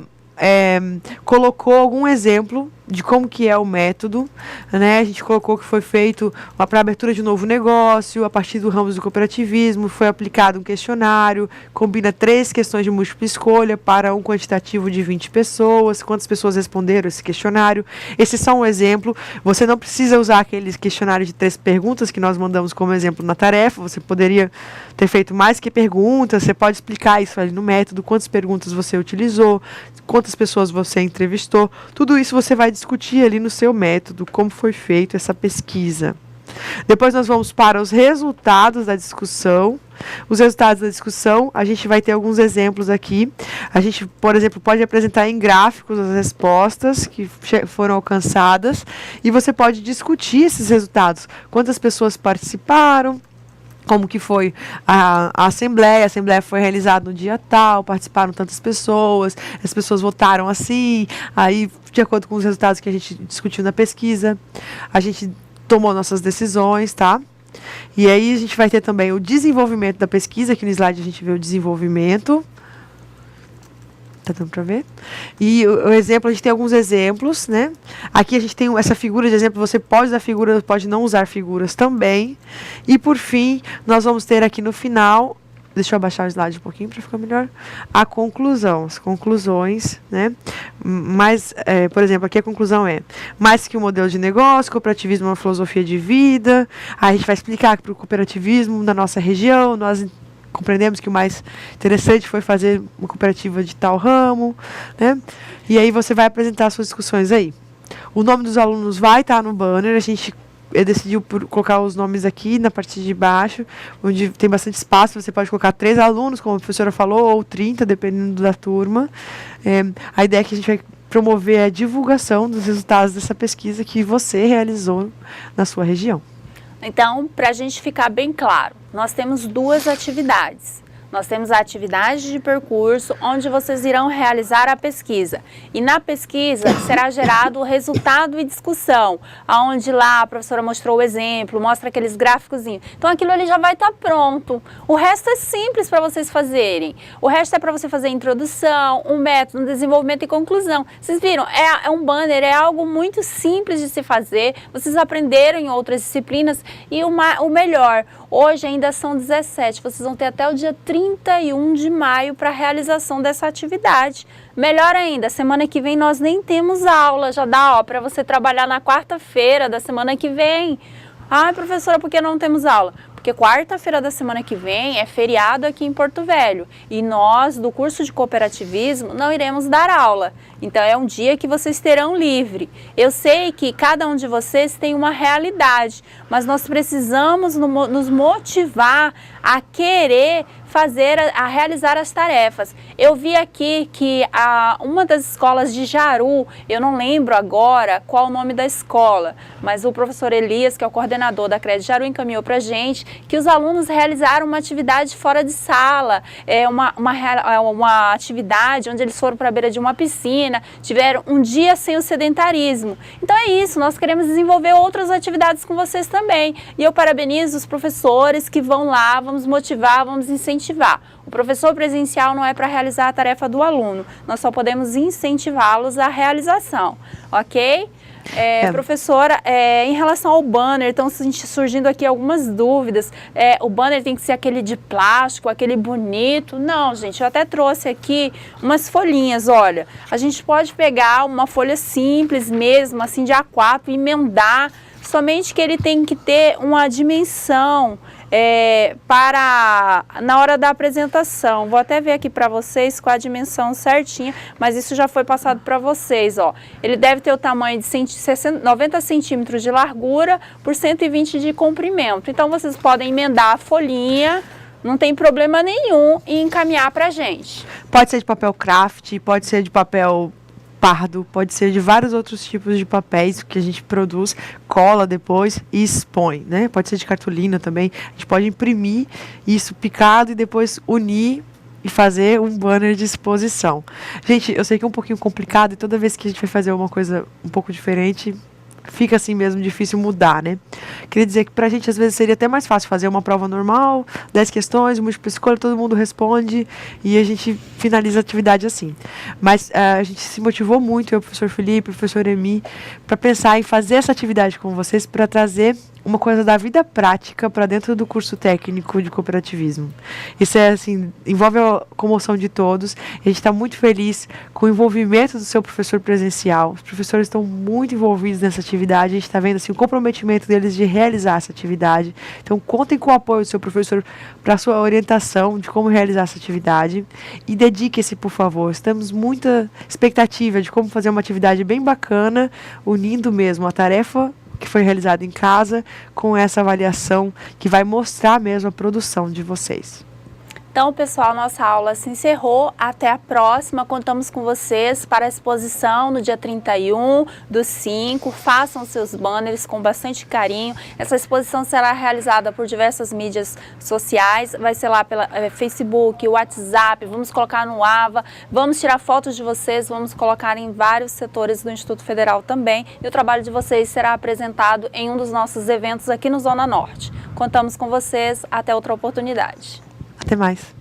colocou algum exemplo de como que é o método, né? A gente colocou que foi feito para abertura de um novo negócio, a partir do ramo do cooperativismo, foi aplicado um questionário, combina 3 questões de múltipla escolha para um quantitativo de 20 pessoas, quantas pessoas responderam esse questionário. Esse é só um exemplo, você não precisa usar aquele questionário de 3 perguntas que nós mandamos como exemplo na tarefa, você poderia ter feito mais que perguntas, você pode explicar isso ali no método, quantas perguntas você utilizou, quantas pessoas você entrevistou, tudo isso você vai discutir ali no seu método, como foi feito essa pesquisa. Depois nós vamos para os resultados da discussão. Os resultados da discussão, a gente vai ter alguns exemplos aqui. A gente, por exemplo, pode apresentar em gráficos as respostas que foram alcançadas e você pode discutir esses resultados. Quantas pessoas participaram, como que foi a assembleia foi realizada no dia tal, participaram tantas pessoas, as pessoas votaram assim, aí de acordo com os resultados que a gente discutiu na pesquisa, a gente tomou nossas decisões, tá? E aí a gente vai ter também o desenvolvimento da pesquisa, aqui no slide a gente vê o desenvolvimento. Tá dando para ver? E o exemplo, a gente tem alguns exemplos, né? Aqui a gente tem essa figura de exemplo, você pode usar figuras, pode não usar figuras também. E por fim, nós vamos ter aqui no final, deixa eu abaixar o slide um pouquinho para ficar melhor, a conclusão, as conclusões, né? Mas, por exemplo, aqui a conclusão é, mais que um modelo de negócio, cooperativismo é uma filosofia de vida. Aí a gente vai explicar que para o cooperativismo na nossa região, nós compreendemos que o mais interessante foi fazer uma cooperativa de tal ramo, né? E aí você vai apresentar suas discussões aí. O nome dos alunos vai estar no banner, a gente decidiu colocar os nomes aqui na parte de baixo, onde tem bastante espaço, você pode colocar 3 alunos, como a professora falou, ou 30, dependendo da turma. A ideia é que a gente vai promover a divulgação dos resultados dessa pesquisa que você realizou na sua região. Então, para a gente ficar bem claro, nós temos 2 atividades. Nós temos a atividade de percurso, onde vocês irão realizar a pesquisa. E na pesquisa será gerado o resultado e discussão, onde lá a professora mostrou o exemplo, mostra aqueles gráficozinhos. Então aquilo ali já vai estar pronto. O resto é simples para vocês fazerem. O resto é para você fazer introdução, um método, um desenvolvimento e conclusão. Vocês viram? É um banner, é algo muito simples de se fazer. Vocês aprenderam em outras disciplinas e o melhor, hoje ainda são 17, vocês vão ter até o dia 31 de maio para a realização dessa atividade. Melhor ainda, semana que vem nós nem temos aula, já dá para você trabalhar na quarta-feira da semana que vem. Ah, professora, por que não temos aula? Porque quarta-feira da semana que vem é feriado aqui em Porto Velho e nós, do curso de cooperativismo, não iremos dar aula. Então é um dia que vocês terão livre. Eu sei que cada um de vocês tem uma realidade, mas nós precisamos nos motivar a querer a realizar as tarefas. Eu vi aqui que uma das escolas de Jaru, eu não lembro agora qual o nome da escola, mas o professor Elias, que é o coordenador da CRED Jaru, encaminhou para a gente que os alunos realizaram uma atividade fora de sala, uma atividade onde eles foram para a beira de uma piscina, tiveram um dia sem o sedentarismo. Então é isso, nós queremos desenvolver outras atividades com vocês também. E eu parabenizo os professores que vão lá, vamos motivar, vamos incentivar. O professor presencial não é para realizar a tarefa do aluno, nós só podemos incentivá-los à realização, ok? Professora, em relação ao banner, estão surgindo aqui algumas dúvidas. O banner tem que ser aquele de plástico, aquele bonito? Não, gente, eu até trouxe aqui umas folhinhas, olha. A gente pode pegar uma folha simples mesmo, assim de A4, e emendar, somente que ele tem que ter uma dimensão na hora da apresentação. Vou até ver aqui para vocês com a dimensão certinha, mas isso já foi passado para vocês, ó. Ele deve ter o tamanho de 90 centímetros de largura por 120 de comprimento. Então vocês podem emendar a folhinha, não tem problema nenhum, e encaminhar para a gente. Pode ser de papel craft, pode ser de papel pardo, pode ser de vários outros tipos de papéis que a gente produz, cola depois e expõe, né? Pode ser de cartolina também. A gente pode imprimir isso picado e depois unir e fazer um banner de exposição. Gente, eu sei que é um pouquinho complicado e toda vez que a gente vai fazer uma coisa um pouco diferente, fica assim mesmo difícil mudar, né? Queria dizer que pra gente às vezes seria até mais fácil fazer uma prova normal, 10 questões, múltipla escolha, todo mundo responde e a gente finaliza a atividade assim. Mas a gente se motivou muito, eu, o professor Felipe, o professor Emi, para pensar em fazer essa atividade com vocês para trazer uma coisa da vida prática para dentro do curso técnico de cooperativismo. Isso assim, envolve a comoção de todos. A gente está muito feliz com o envolvimento do seu professor presencial. Os professores estão muito envolvidos nessa atividade. A gente está vendo assim, o comprometimento deles de realizar essa atividade. Então, contem com o apoio do seu professor para a sua orientação de como realizar essa atividade. E dedique-se, por favor. Estamos muita expectativa de como fazer uma atividade bem bacana, unindo mesmo a tarefa que foi realizado em casa com essa avaliação que vai mostrar mesmo a produção de vocês. Então, pessoal, nossa aula se encerrou. Até a próxima. Contamos com vocês para a exposição no dia 31/5. Façam seus banners com bastante carinho. Essa exposição será realizada por diversas mídias sociais. Vai ser lá pela Facebook, WhatsApp, vamos colocar no AVA. Vamos tirar fotos de vocês, vamos colocar em vários setores do Instituto Federal também. E o trabalho de vocês será apresentado em um dos nossos eventos aqui no Zona Norte. Contamos com vocês. Até outra oportunidade. Até mais.